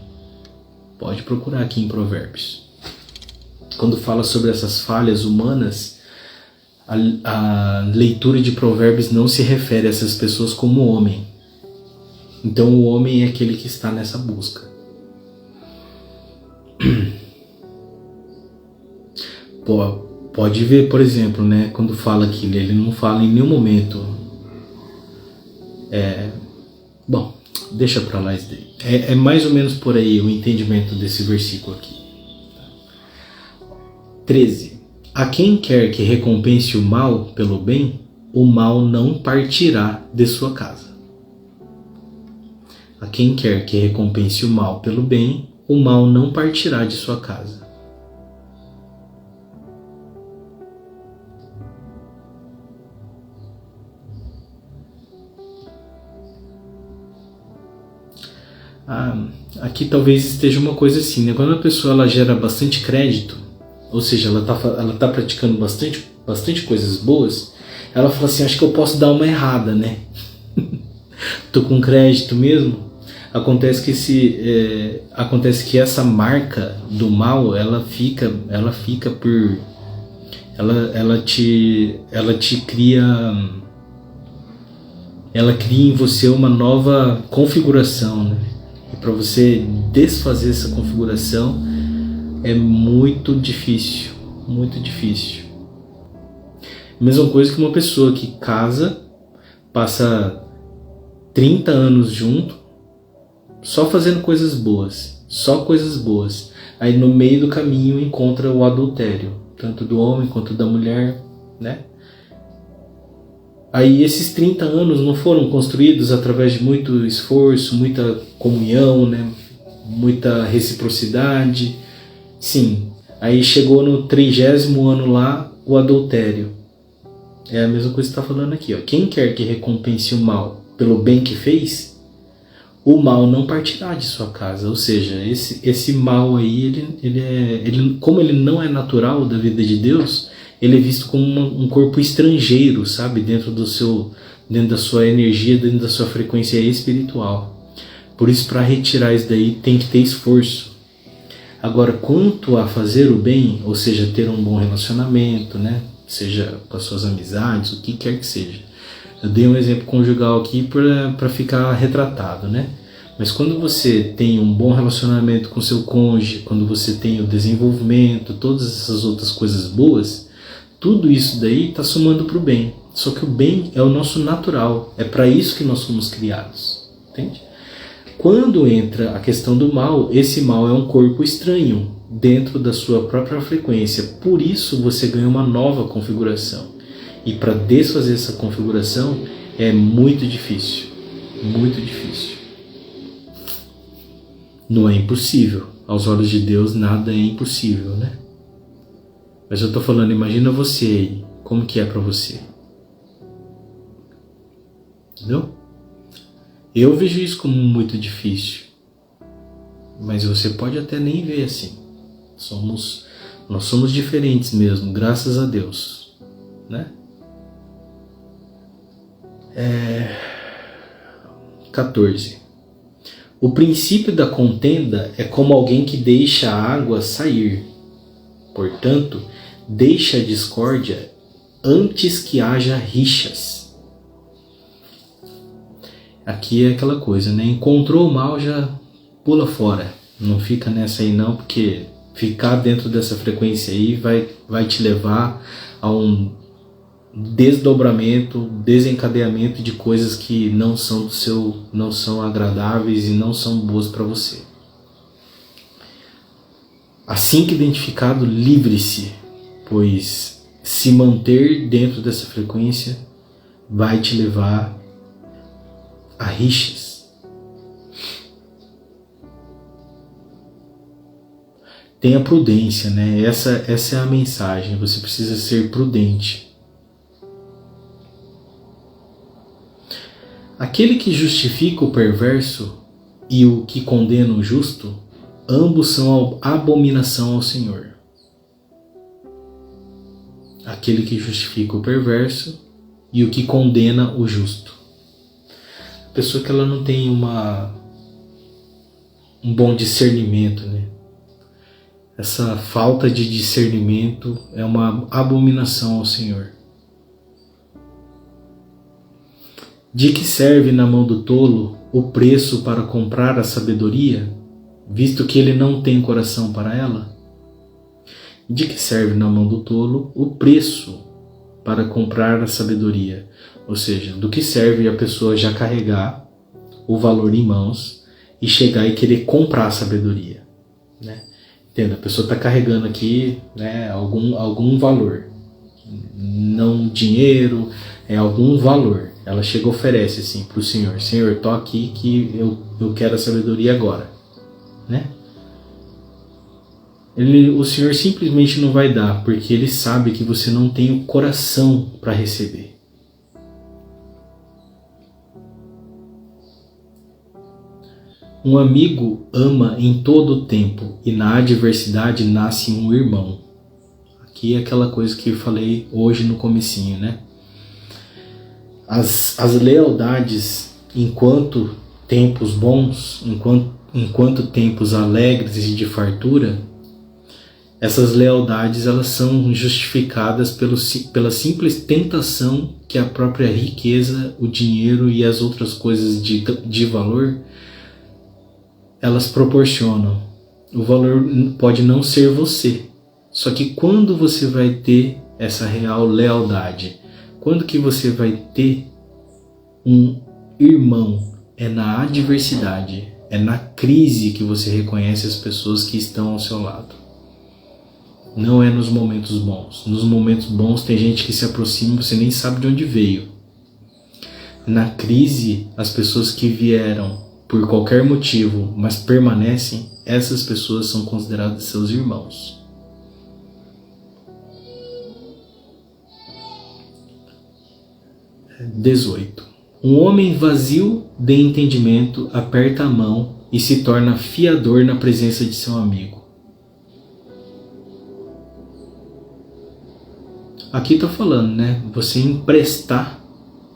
Pode procurar aqui em Provérbios. Quando fala sobre essas falhas humanas, a leitura de Provérbios não se refere a essas pessoas como homem. Então o homem é aquele que está nessa busca. Pode ver, por exemplo, né, quando fala aqui, ele não fala em nenhum momento. Bom, deixa pra lá isso daí. É mais ou menos por aí o entendimento desse versículo aqui. 13. A quem quer que recompense o mal pelo bem, o mal não partirá de sua casa. A quem quer que recompense o mal pelo bem, o mal não partirá de sua casa. Aqui talvez esteja uma coisa assim, né? Quando a pessoa ela gera bastante crédito, ou seja, ela tá praticando bastante coisas boas, ela fala assim, acho que eu posso dar uma errada, né? Tô com crédito mesmo. Acontece que essa marca do mal, ela cria em você uma nova configuração, né? E para você desfazer essa configuração é muito difícil, muito difícil. Mesma coisa que uma pessoa que casa, passa 30 anos junto, só fazendo coisas boas, só coisas boas. Aí no meio do caminho encontra o adultério, tanto do homem quanto da mulher, né? Aí esses 30 anos não foram construídos através de muito esforço, muita comunhão, né? Muita reciprocidade. Sim, aí chegou no 30º ano lá, o adultério. É a mesma coisa que está falando aqui, ó. Quem quer que recompense o mal pelo bem que fez, o mal não partirá de sua casa. Ou seja, esse mal aí, como ele não é natural da vida de Deus, ele é visto como um corpo estrangeiro, sabe? Dentro da sua energia, dentro da sua frequência espiritual. Por isso, para retirar isso daí, tem que ter esforço. Agora, quanto a fazer o bem, ou seja, ter um bom relacionamento, né? Seja com as suas amizades, o que quer que seja. Eu dei um exemplo conjugal aqui para ficar retratado, né? Mas quando você tem um bom relacionamento com seu cônjuge, quando você tem o desenvolvimento, todas essas outras coisas boas, tudo isso daí está somando para o bem. Só que o bem é o nosso natural, é para isso que nós fomos criados, entende? Quando entra a questão do mal, esse mal é um corpo estranho dentro da sua própria frequência. Por isso você ganha uma nova configuração. E para desfazer essa configuração é muito difícil. Muito difícil. Não é impossível. Aos olhos de Deus nada é impossível, né? Mas eu estou falando, imagina você aí. Como que é para você? Entendeu? Eu vejo isso como muito difícil. Mas você pode até nem ver assim. Nós somos diferentes mesmo, graças a Deus, né? 14. O princípio da contenda é como alguém que deixa a água sair. Portanto, deixa a discórdia antes que haja rixas. Aqui é aquela coisa, né? Encontrou o mal, já pula fora. Não fica nessa aí não, porque ficar dentro dessa frequência aí vai te levar a um desdobramento, desencadeamento de coisas que não são agradáveis e não são boas para você. Assim que identificado, livre-se, pois se manter dentro dessa frequência vai te levar a rixas. Tenha prudência, né? Essa é a mensagem. Você precisa ser prudente. Aquele que justifica o perverso e o que condena o justo, ambos são abominação ao Senhor. Aquele que justifica o perverso e o que condena o justo. A pessoa que ela não tem um bom discernimento, né? Essa falta de discernimento é uma abominação ao Senhor. De que serve na mão do tolo o preço para comprar a sabedoria, visto que ele não tem coração para ela? De que serve na mão do tolo o preço para comprar a sabedoria? Ou seja, do que serve a pessoa já carregar o valor em mãos e chegar e querer comprar a sabedoria, né? Entenda, a pessoa está carregando aqui, né, algum valor, não dinheiro, é algum valor. Ela chega e oferece assim para o Senhor: Senhor, estou aqui que eu quero a sabedoria agora, né? O Senhor simplesmente não vai dar, porque Ele sabe que você não tem o coração para receber. Um amigo ama em todo o tempo, e na adversidade nasce um irmão. Aqui é aquela coisa que eu falei hoje no comecinho, né? As lealdades, enquanto tempos bons, enquanto tempos alegres e de fartura, essas lealdades elas são justificadas pela simples tentação que a própria riqueza, o dinheiro e as outras coisas de valor elas proporcionam. O valor pode não ser você. Só que quando você vai ter essa real lealdade? Quando que você vai ter um irmão? É na adversidade, é na crise que você reconhece as pessoas que estão ao seu lado. Não é nos momentos bons. Nos momentos bons tem gente que se aproxima e você nem sabe de onde veio. Na crise, as pessoas que vieram por qualquer motivo, mas permanecem, essas pessoas são consideradas seus irmãos. É 18. Um homem vazio de entendimento aperta a mão e se torna fiador na presença de seu amigo. Aqui está falando, né? Você emprestar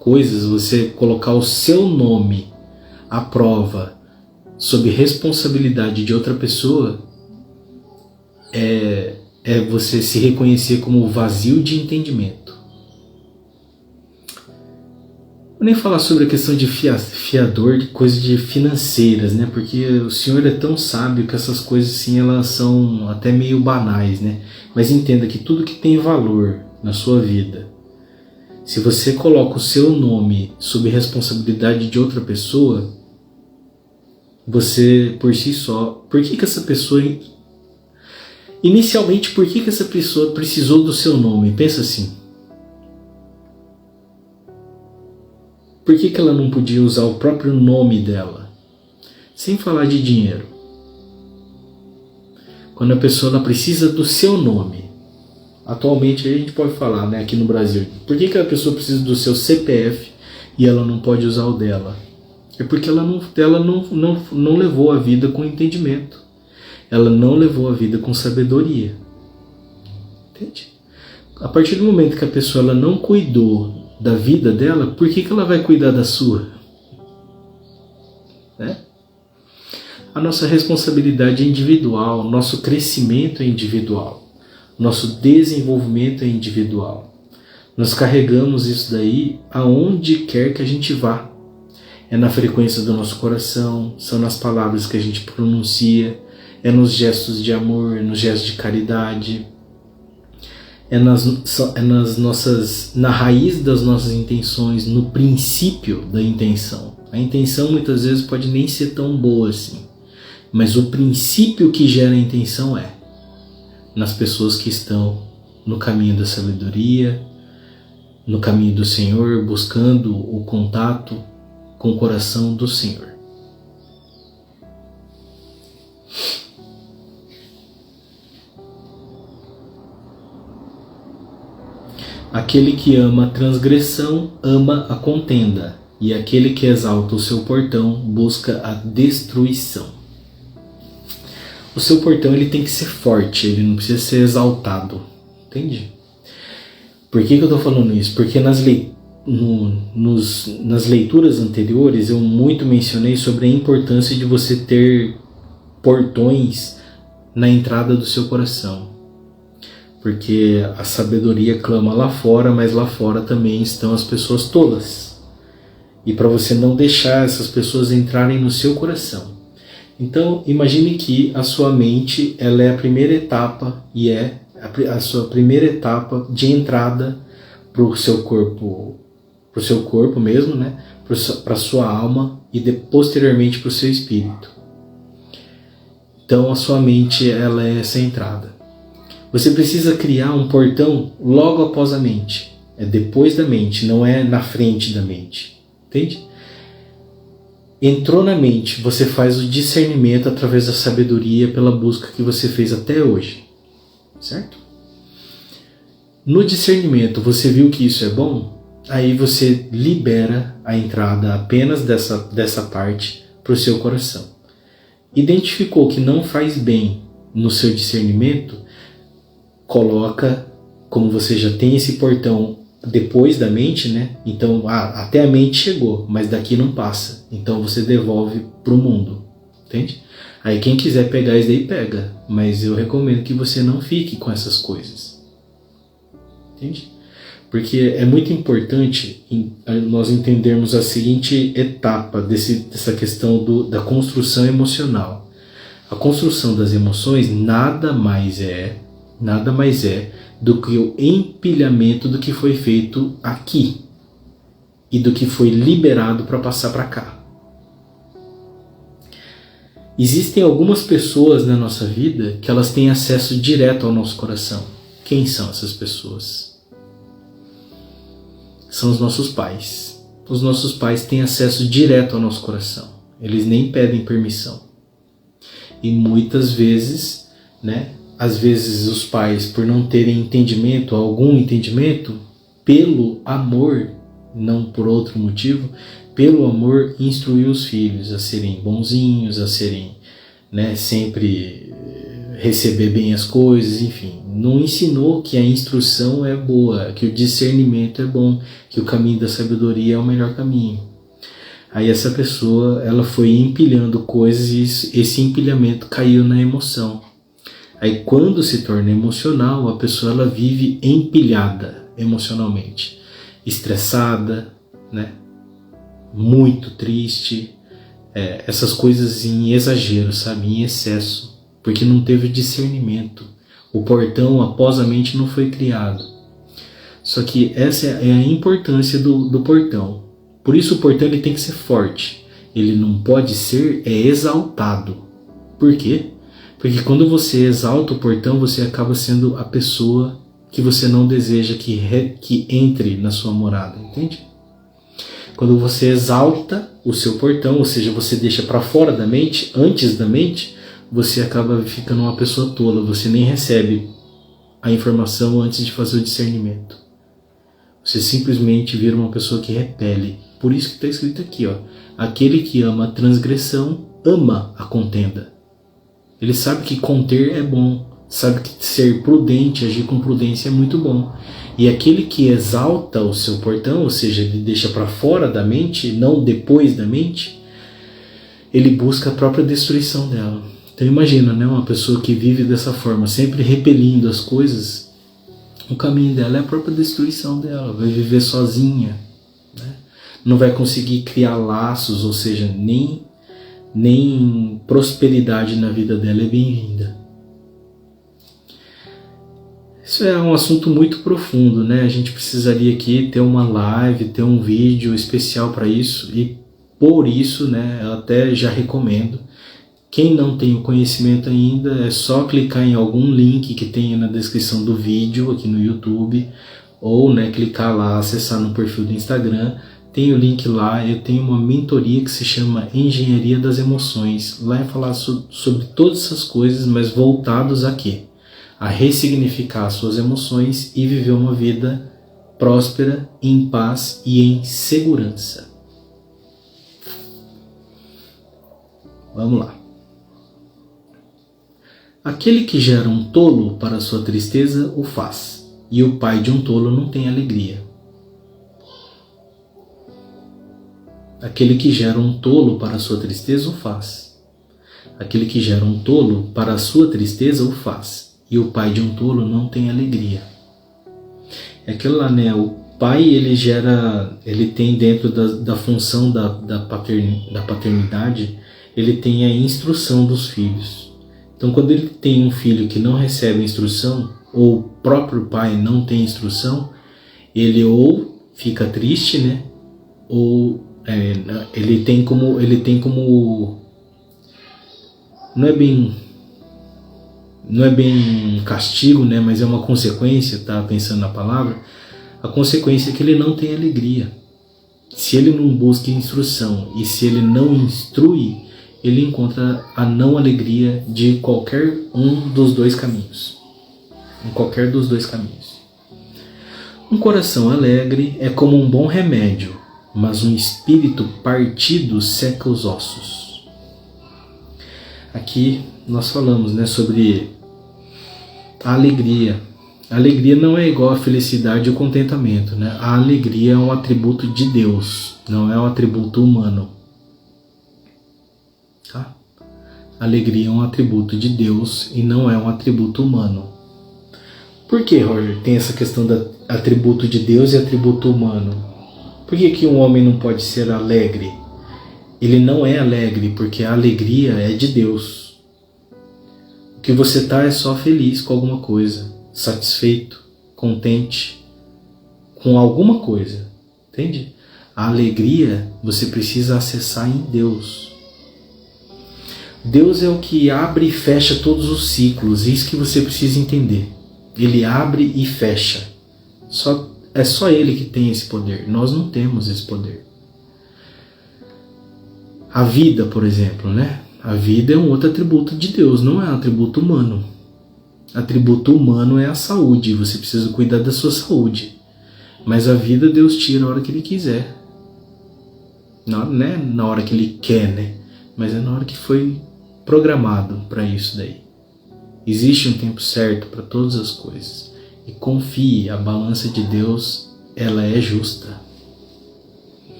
coisas, você colocar o seu nome à prova sob responsabilidade de outra pessoa, é você se reconhecer como vazio de entendimento. Vou nem falar sobre a questão de fiador, de coisas de financeiras, né? Porque o Senhor é tão sábio que essas coisas assim, elas são até meio banais, né? Mas entenda que tudo que tem valor na sua vida, se você coloca o seu nome sob responsabilidade de outra pessoa, você por si só, por que essa pessoa, inicialmente, por que essa pessoa precisou do seu nome? Pensa assim. Por que ela não podia usar o próprio nome dela? Sem falar de dinheiro. Quando a pessoa ela precisa do seu nome. Atualmente a gente pode falar, né, aqui no Brasil. Por que a pessoa precisa do seu CPF e ela não pode usar o dela? É porque ela não levou a vida com entendimento. Ela não levou a vida com sabedoria. Entende? A partir do momento que a pessoa ela não cuidou da vida dela, por que ela vai cuidar da sua? Né? A nossa responsabilidade é individual, nosso crescimento é individual, nosso desenvolvimento é individual. Nós carregamos isso daí aonde quer que a gente vá. É na frequência do nosso coração, são nas palavras que a gente pronuncia, é nos gestos de amor, nos gestos de caridade, na raiz das nossas intenções, no princípio da intenção. A intenção muitas vezes pode nem ser tão boa assim, mas o princípio que gera a intenção é nas pessoas que estão no caminho da sabedoria, no caminho do Senhor, buscando o contato com o coração do Senhor. Aquele que ama a transgressão ama a contenda, e aquele que exalta o seu portão busca a destruição. O seu portão ele tem que ser forte, ele não precisa ser exaltado. Entende? Por que eu estou falando isso? Porque nas leituras anteriores eu muito mencionei sobre a importância de você ter portões na entrada do seu coração. Porque a sabedoria clama lá fora, mas lá fora também estão as pessoas tolas. E para você não deixar essas pessoas entrarem no seu coração. Então, imagine que a sua mente ela é a primeira etapa e é a sua primeira etapa de entrada para o seu corpo mesmo, né? Para a sua alma e posteriormente para o seu espírito. Então, a sua mente ela é essa entrada. Você precisa criar um portão logo após a mente. É depois da mente, não é na frente da mente. Entende? Entrou na mente, você faz o discernimento através da sabedoria pela busca que você fez até hoje. Certo? No discernimento, você viu que isso é bom? Aí você libera a entrada apenas dessa parte para o seu coração. Identificou que não faz bem no seu discernimento? Coloca, como você já tem esse portão depois da mente, né? Então, até a mente chegou, mas daqui não passa. Então você devolve para o mundo, entende? Aí quem quiser pegar isso daí pega, mas eu recomendo que você não fique com essas coisas, entende? Porque é muito importante nós entendermos a seguinte etapa dessa questão da construção emocional. A construção das emoções nada mais é do que o empilhamento do que foi feito aqui e do que foi liberado para passar para cá. Existem algumas pessoas na nossa vida que elas têm acesso direto ao nosso coração. Quem são essas pessoas? São os nossos pais. Os nossos pais têm acesso direto ao nosso coração. Eles nem pedem permissão. E muitas vezes, às vezes os pais, por não terem entendimento, algum entendimento, pelo amor, não por outro motivo, pelo amor, instruir os filhos a serem bonzinhos, a serem, sempre receber bem as coisas, enfim. Não ensinou que a instrução é boa, que o discernimento é bom, que o caminho da sabedoria é o melhor caminho. Aí essa pessoa, ela foi empilhando coisas e esse empilhamento caiu na emoção. Aí quando se torna emocional, a pessoa ela vive empilhada emocionalmente, estressada, muito triste, essas coisas em exagero, sabe, em excesso, porque não teve discernimento. O portão após a mente não foi criado. Só que essa é a importância do portão. Por isso o portão ele tem que ser forte. Ele não pode ser exaltado. Por quê? Porque quando você exalta o portão, você acaba sendo a pessoa que você não deseja que entre na sua morada, entende? Quando você exalta o seu portão, ou seja, você deixa para fora da mente, antes da mente, você acaba ficando uma pessoa tola, você nem recebe a informação antes de fazer o discernimento. Você simplesmente vira uma pessoa que repele. Por isso que está escrito aqui, aquele que ama a transgressão, ama a contenda. Ele sabe que conter é bom, sabe que ser prudente, agir com prudência é muito bom. E aquele que exalta o seu portão, ou seja, ele deixa para fora da mente, não depois da mente, ele busca a própria destruição dela. Então imagina, uma pessoa que vive dessa forma, sempre repelindo as coisas, o caminho dela é a própria destruição dela, vai viver sozinha, não vai conseguir criar laços, ou seja, nem prosperidade na vida dela é bem-vinda. Isso é um assunto muito profundo, A gente precisaria aqui ter uma live, ter um vídeo especial para isso, e por isso, eu até já recomendo. Quem não tem o conhecimento ainda, é só clicar em algum link que tenha na descrição do vídeo aqui no YouTube, ou clicar lá, acessar no perfil do Instagram, tem o link lá. Eu tenho uma mentoria que se chama Engenharia das Emoções. Lá é falar sobre todas essas coisas, mas voltados a quê? A ressignificar as suas emoções e viver uma vida próspera, em paz e em segurança. Vamos lá. Aquele que gera um tolo para sua tristeza o faz, e o pai de um tolo não tem alegria. Aquele que gera um tolo para sua tristeza o faz. Aquele que gera um tolo para a sua tristeza o faz, e o pai de um tolo não tem alegria. É aquilo lá, o pai ele tem dentro da função da paternidade, ele tem a instrução dos filhos. Então quando ele tem um filho que não recebe instrução, ou o próprio pai não tem instrução, ele ou fica triste, ou ele tem como não é bem um castigo, mas é uma consequência, tá pensando na palavra, a consequência é que ele não tem alegria. Se ele não busca instrução e se ele não instrui, ele encontra a não alegria de qualquer um dos dois caminhos. Em qualquer dos dois caminhos. Um coração alegre é como um bom remédio, mas um espírito partido seca os ossos. Aqui nós falamos, sobre a alegria. A alegria não é igual a felicidade ou contentamento, A alegria é um atributo de Deus, não é um atributo humano. Tá? A alegria é um atributo de Deus e não é um atributo humano. Por que, Roger, tem essa questão da atributo de Deus e atributo humano. Por que um homem não pode ser alegre? Ele não é alegre porque a alegria é de Deus. O que você está é só feliz com alguma coisa, satisfeito, contente com alguma coisa, entende? A alegria você precisa acessar em Deus. Deus é o que abre e fecha todos os ciclos, isso que você precisa entender. Ele abre e fecha. É só Ele que tem esse poder, nós não temos esse poder. A vida, por exemplo, né? A vida é um outro atributo de Deus, não é um atributo humano. Atributo humano é a saúde, você precisa cuidar da sua saúde. Mas a vida Deus tira a hora que Ele quiser. Não é na hora que Ele quer, né? Mas é na hora que foi programado para isso daí. Existe um tempo certo para todas as coisas. E confie, a balança de Deus, ela é justa.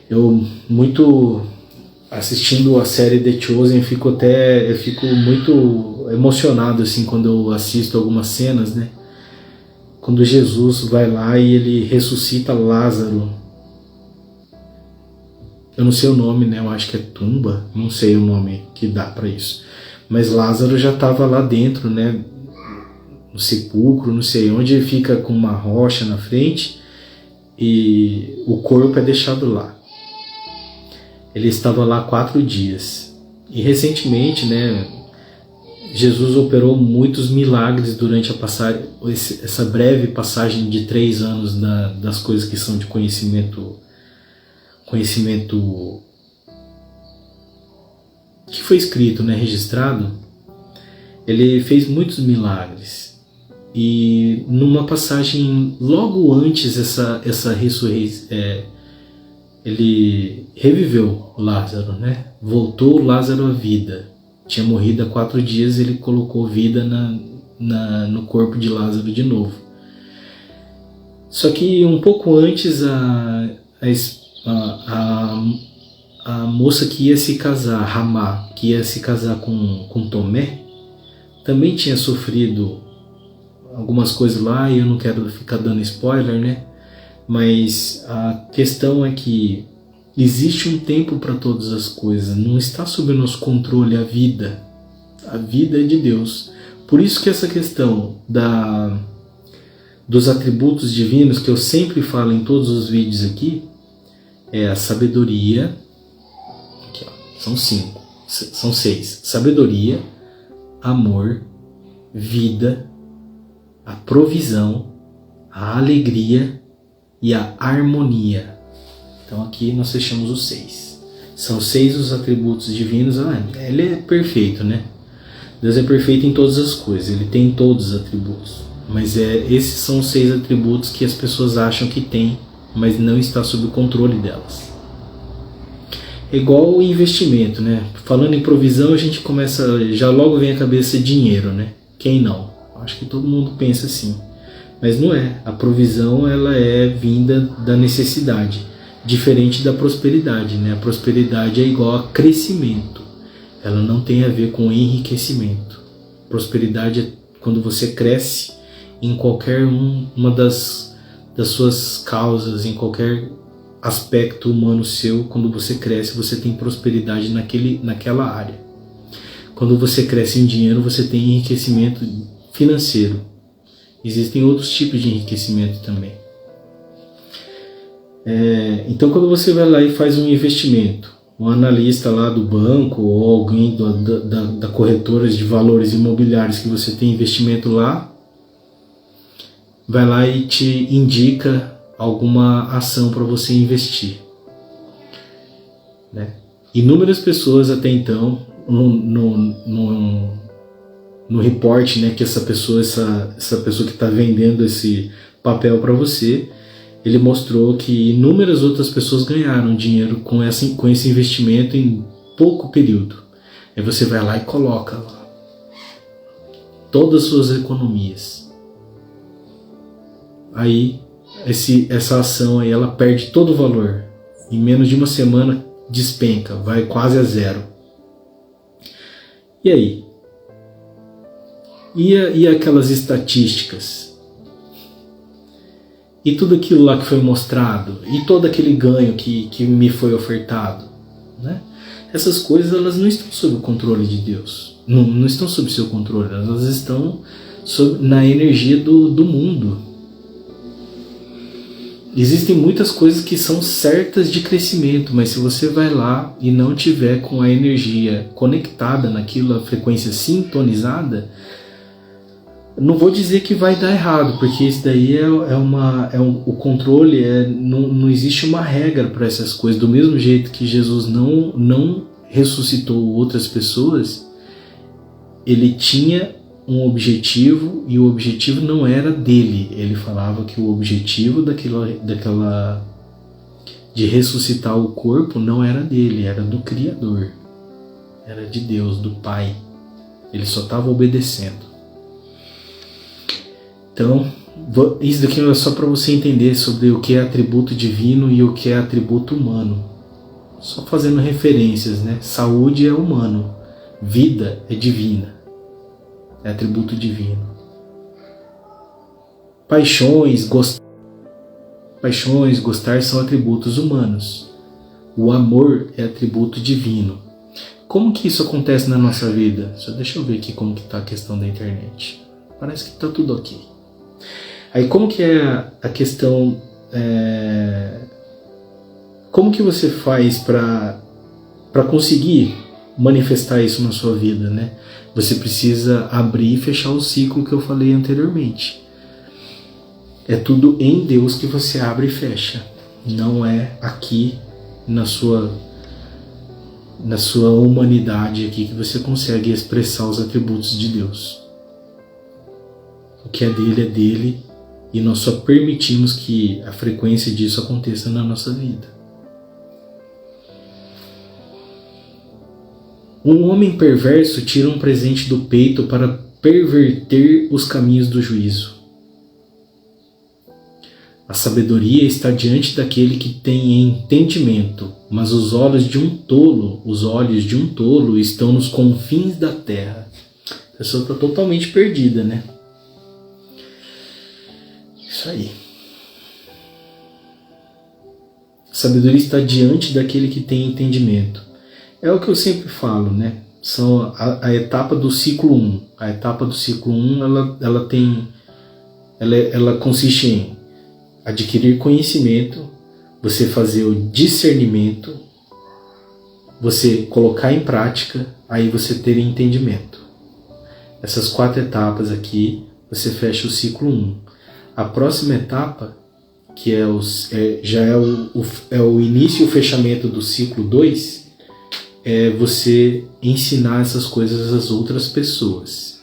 Eu, muito assistindo a série The Chosen, eu fico muito emocionado assim quando eu assisto algumas cenas, né? Quando Jesus vai lá e ele ressuscita Lázaro. Eu não sei o nome, né? Eu acho que é tumba, não sei o nome que dá para isso. Mas Lázaro já estava lá dentro, né? No sepulcro, não sei onde, ele fica com uma rocha na frente e o corpo é deixado lá. Ele estava lá 4 dias. E recentemente, né, Jesus operou muitos milagres durante essa breve passagem de 3 anos das coisas que são de conhecimento que foi escrito, né, registrado. Ele fez muitos milagres. E numa passagem logo antes essa ressurreição, ele reviveu Lázaro, né? Voltou Lázaro à vida. Tinha morrido há 4 dias, ele colocou vida no corpo de Lázaro de novo. Só que um pouco antes a moça que ia se casar, Ramá, que ia se casar com Tomé, também tinha sofrido algumas coisas lá, e eu não quero ficar dando spoiler, né? Mas a questão é que existe um tempo para todas as coisas, não está sob nosso controle a vida. A vida é de Deus. Por isso que essa questão dos atributos divinos, que eu sempre falo em todos os vídeos aqui, é a sabedoria. Aqui, ó, são 6. Sabedoria, amor, vida, a provisão, a alegria e a harmonia. Então aqui nós fechamos os 6. São 6 os atributos divinos. Ele é perfeito, né? Deus é perfeito em todas as coisas, Ele tem todos os atributos. Mas esses são os 6 atributos que as pessoas acham que tem, mas não está sob o controle delas. É igual o investimento, né? Falando em provisão, a gente começa, já logo vem à cabeça dinheiro, né? Quem não? Acho que todo mundo pensa assim. Mas não é. A provisão, ela é vinda da necessidade, diferente da prosperidade, né? A prosperidade é igual a crescimento. Ela não tem a ver com enriquecimento. Prosperidade é quando você cresce em qualquer uma das suas causas, em qualquer aspecto humano seu. Quando você cresce, você tem prosperidade naquela área. Quando você cresce em dinheiro, você tem enriquecimento financeiro. Existem outros tipos de enriquecimento também. Então, quando você vai lá e faz um investimento, um analista lá do banco ou alguém da corretora de valores imobiliários que você tem investimento lá, vai lá e te indica alguma ação para você investir, né? Inúmeras pessoas até então, no report, né, que essa pessoa que está vendendo esse papel para você, ele mostrou que inúmeras outras pessoas ganharam dinheiro com esse investimento em pouco período. Aí você vai lá e coloca lá todas as suas economias. Aí essa ação aí, ela perde todo o valor. Em menos de uma semana despenca, vai quase a zero. E aí? E aquelas estatísticas? E tudo aquilo lá que foi mostrado, e todo aquele ganho que me foi ofertado, né? Essas coisas, elas não estão sob o controle de Deus, não estão sob seu controle, elas estão na energia do mundo. Existem muitas coisas que são certas de crescimento, mas se você vai lá e não tiver com a energia conectada naquilo, a frequência sintonizada, não vou dizer que vai dar errado, porque isso daí o controle, não existe uma regra para essas coisas. Do mesmo jeito que Jesus não ressuscitou outras pessoas, ele tinha um objetivo, e o objetivo não era dele. Ele falava que o objetivo de ressuscitar o corpo não era dele, era do Criador, era de Deus, do Pai. Ele só estava obedecendo. Então, isso daqui é só para você entender sobre o que é atributo divino e o que é atributo humano. Só fazendo referências, né? Saúde é humano, vida é divina, é atributo divino. Paixões, gostar são atributos humanos. O amor é atributo divino. Como que isso acontece na nossa vida? Só deixa eu ver aqui como que está a questão da internet. Parece que está tudo ok. Aí como que é a questão, como que você faz para conseguir manifestar isso na sua vida, né? Você precisa abrir e fechar o ciclo que eu falei anteriormente. É tudo em Deus que você abre e fecha, não é aqui na sua humanidade aqui que você consegue expressar os atributos de Deus. O que é dele, e nós só permitimos que a frequência disso aconteça na nossa vida. Um homem perverso tira um presente do peito para perverter os caminhos do juízo. A sabedoria está diante daquele que tem entendimento, mas os olhos de um tolo estão nos confins da terra. A pessoa está totalmente perdida, né? Isso aí. A sabedoria está diante daquele que tem entendimento. É o que eu sempre falo, né? São a etapa do ciclo 1. A etapa do ciclo 1, ela consiste em adquirir conhecimento, você fazer o discernimento, você colocar em prática, aí você ter entendimento. Essas 4 etapas aqui, você fecha o ciclo 1. A próxima etapa, que já é o início e o fechamento do ciclo 2, é você ensinar essas coisas às outras pessoas.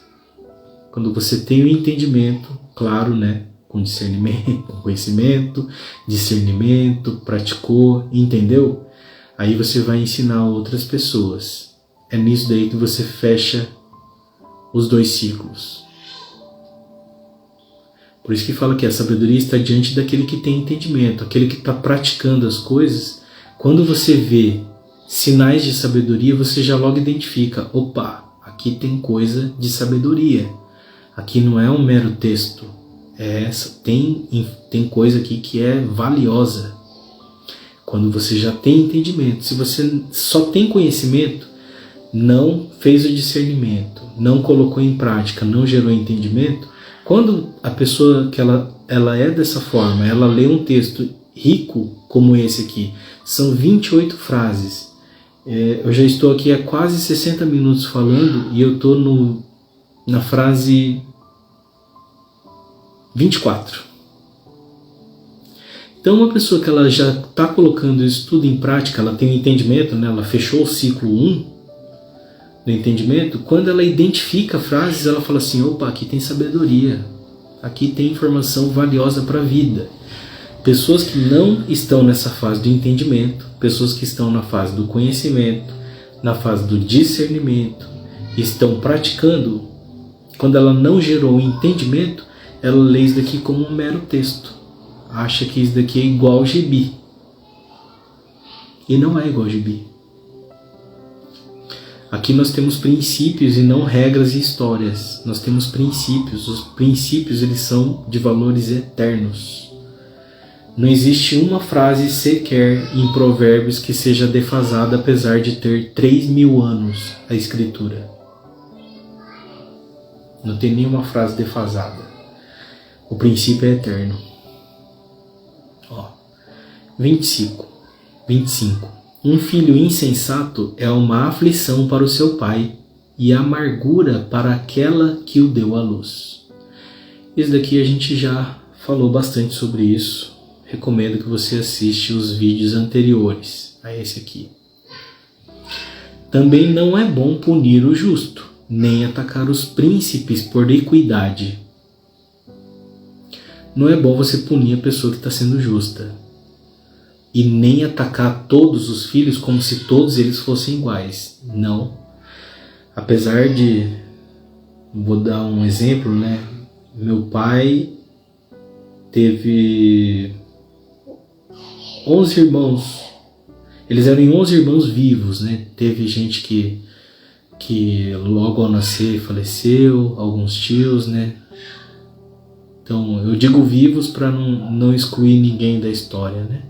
Quando você tem o entendimento, claro, né? Com discernimento, com conhecimento, discernimento, praticou, entendeu? Aí você vai ensinar outras pessoas. É nisso daí que você fecha os 2 ciclos. Por isso que fala que a sabedoria está diante daquele que tem entendimento, aquele que está praticando as coisas. Quando você vê sinais de sabedoria, você já logo identifica, opa, aqui tem coisa de sabedoria. Aqui não é um mero texto, tem coisa aqui que é valiosa. Quando você já tem entendimento. Se você só tem conhecimento, não fez o discernimento, não colocou em prática, não gerou entendimento, quando a pessoa que ela é dessa forma, ela lê um texto rico como esse aqui, são 28 frases. Eu já estou aqui há quase 60 minutos falando e eu estou na frase 24. Então uma pessoa que ela já está colocando isso tudo em prática, ela tem um entendimento, né? Ela fechou o ciclo 1 do entendimento, quando ela identifica frases, ela fala assim, opa, aqui tem sabedoria, aqui tem informação valiosa para a vida. Pessoas que não estão nessa fase do entendimento, pessoas que estão na fase do conhecimento, na fase do discernimento, estão praticando, quando ela não gerou o entendimento, ela lê isso daqui como um mero texto. Acha que isso daqui é igual ao gibi. E não é igual ao gibi. Aqui nós temos princípios e não regras e histórias. Nós temos princípios. Os princípios, eles são de valores eternos. Não existe uma frase sequer em Provérbios que seja defasada, apesar de ter 3.000 anos a escritura. Não tem nenhuma frase defasada. O princípio é eterno. 25. Um filho insensato é uma aflição para o seu pai e amargura para aquela que o deu à luz. Isso daqui a gente já falou bastante sobre isso. Recomendo que você assista os vídeos anteriores a esse aqui. Também não é bom punir o justo, nem atacar os príncipes por equidade. Não é bom você punir a pessoa que está sendo justa. E nem atacar todos os filhos como se todos eles fossem iguais. Não. Apesar de... Vou dar um exemplo, né? Meu pai teve 11 irmãos. Eles eram 11 irmãos vivos, né? Teve gente que logo ao nascer faleceu, alguns tios, né? Então, eu digo vivos para não excluir ninguém da história, né?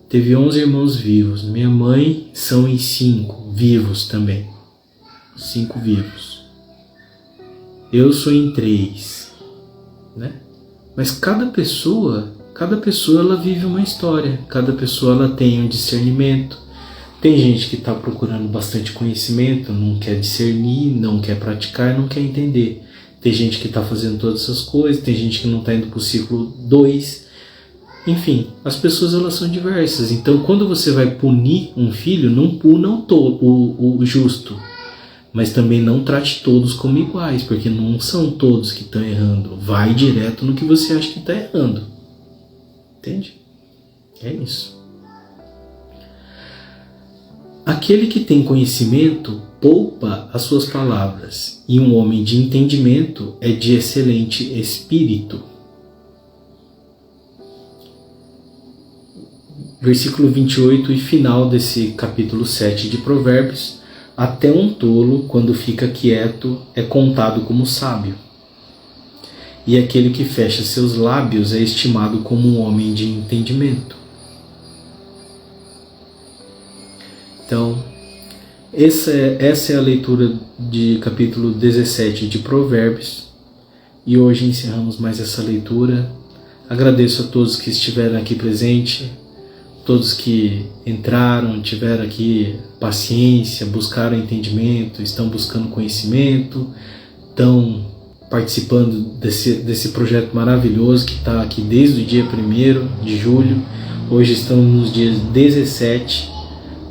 Teve 11 irmãos vivos. Minha mãe são em 5 vivos também. 5 vivos. Eu sou em 3, né? Mas cada pessoa ela vive uma história. Cada pessoa ela tem um discernimento. Tem gente que está procurando bastante conhecimento, não quer discernir, não quer praticar, não quer entender. Tem gente que está fazendo todas essas coisas, tem gente que não está indo para o ciclo 2. Enfim, as pessoas elas são diversas. Então, quando você vai punir um filho, não puna o justo. Mas também não trate todos como iguais, porque não são todos que estão errando. Vai direto no que você acha que está errando. Entende? É isso. Aquele que tem conhecimento poupa as suas palavras, e um homem de entendimento é de excelente espírito. Versículo 28 e final desse capítulo 7 de Provérbios. Até um tolo, quando fica quieto, é contado como sábio. E aquele que fecha seus lábios é estimado como um homem de entendimento. Então, essa é a leitura de capítulo 17 de Provérbios. E hoje encerramos mais essa leitura. Agradeço a todos que estiveram aqui presentes. Todos que entraram, tiveram aqui paciência, buscaram entendimento, estão buscando conhecimento, estão participando desse projeto maravilhoso que está aqui desde o dia 1º de julho. Hoje estamos nos dias 17.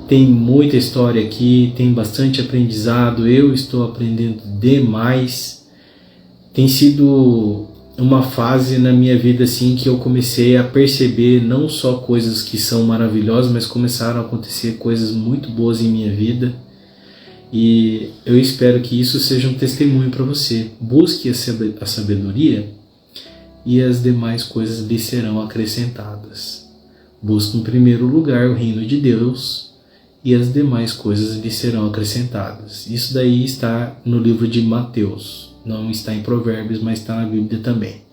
Tem muita história aqui, tem bastante aprendizado. Eu estou aprendendo demais. Tem sido uma fase na minha vida assim que eu comecei a perceber não só coisas que são maravilhosas, mas começaram a acontecer coisas muito boas em minha vida, e eu espero que isso seja um testemunho para você. Busque a sabedoria e as demais coisas lhe serão acrescentadas. Busque em primeiro lugar o reino de Deus e as demais coisas lhe serão acrescentadas. Isso daí está no livro de Mateus. Não está em Provérbios, mas está na Bíblia também.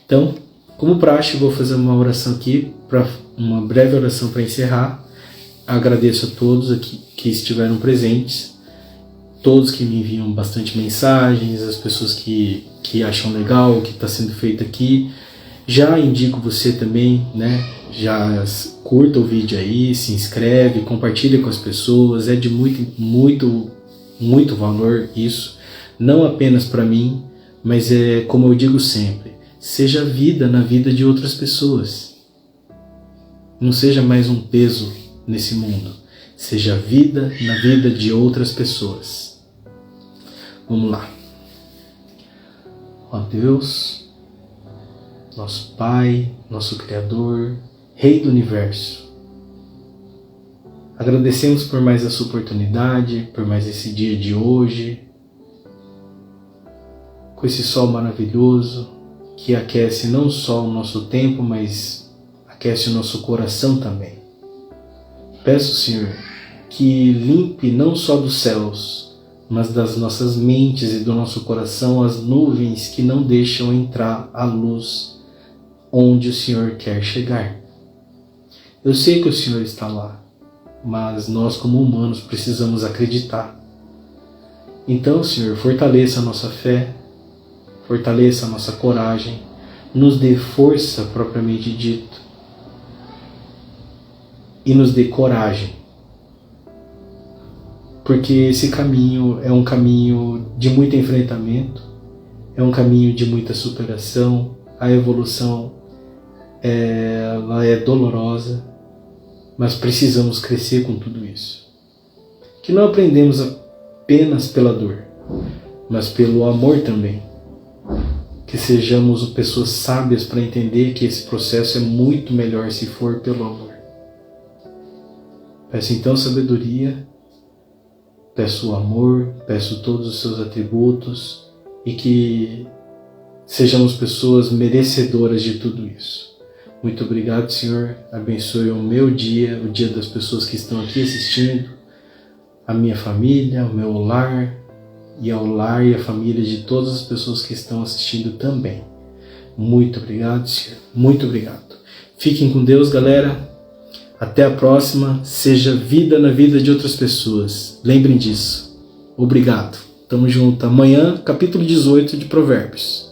Então, como praxe, vou fazer uma oração aqui, uma breve oração para encerrar. Agradeço a todos aqui que estiveram presentes, todos que me enviam bastante mensagens, as pessoas que acham legal o que está sendo feito aqui. Já indico você também, né? Já curta o vídeo aí, se inscreve, compartilha com as pessoas. É de muito valor isso. Não apenas para mim, mas como eu digo sempre, seja vida na vida de outras pessoas. Não seja mais um peso nesse mundo. Seja vida na vida de outras pessoas. Vamos lá. Ó Deus, nosso Pai, nosso Criador, Rei do Universo. Agradecemos por mais essa oportunidade, por mais esse dia de hoje, com esse sol maravilhoso que aquece não só o nosso tempo, mas aquece o nosso coração também. Peço, Senhor, que limpe não só dos céus, mas das nossas mentes e do nosso coração as nuvens que não deixam entrar a luz onde o Senhor quer chegar. Eu sei que o Senhor está lá, mas nós como humanos precisamos acreditar. Então, Senhor, fortaleça a nossa fé, fortaleça a nossa coragem, nos dê força propriamente dito e nos dê coragem. Porque esse caminho é um caminho de muito enfrentamento, é um caminho de muita superação, a evolução ela é dolorosa, mas precisamos crescer com tudo isso. Que não aprendemos apenas pela dor, mas pelo amor também. Que sejamos pessoas sábias para entender que esse processo é muito melhor se for pelo amor. Peço então sabedoria, peço o amor, peço todos os seus atributos e que sejamos pessoas merecedoras de tudo isso. Muito obrigado, Senhor. Abençoe o meu dia, o dia das pessoas que estão aqui assistindo, a minha família, o meu lar e ao lar e a família de todas as pessoas que estão assistindo também. Muito obrigado, Senhor. Muito obrigado. Fiquem com Deus, galera. Até a próxima. Seja vida na vida de outras pessoas. Lembrem disso. Obrigado. Tamo junto. Amanhã, capítulo 18 de Provérbios.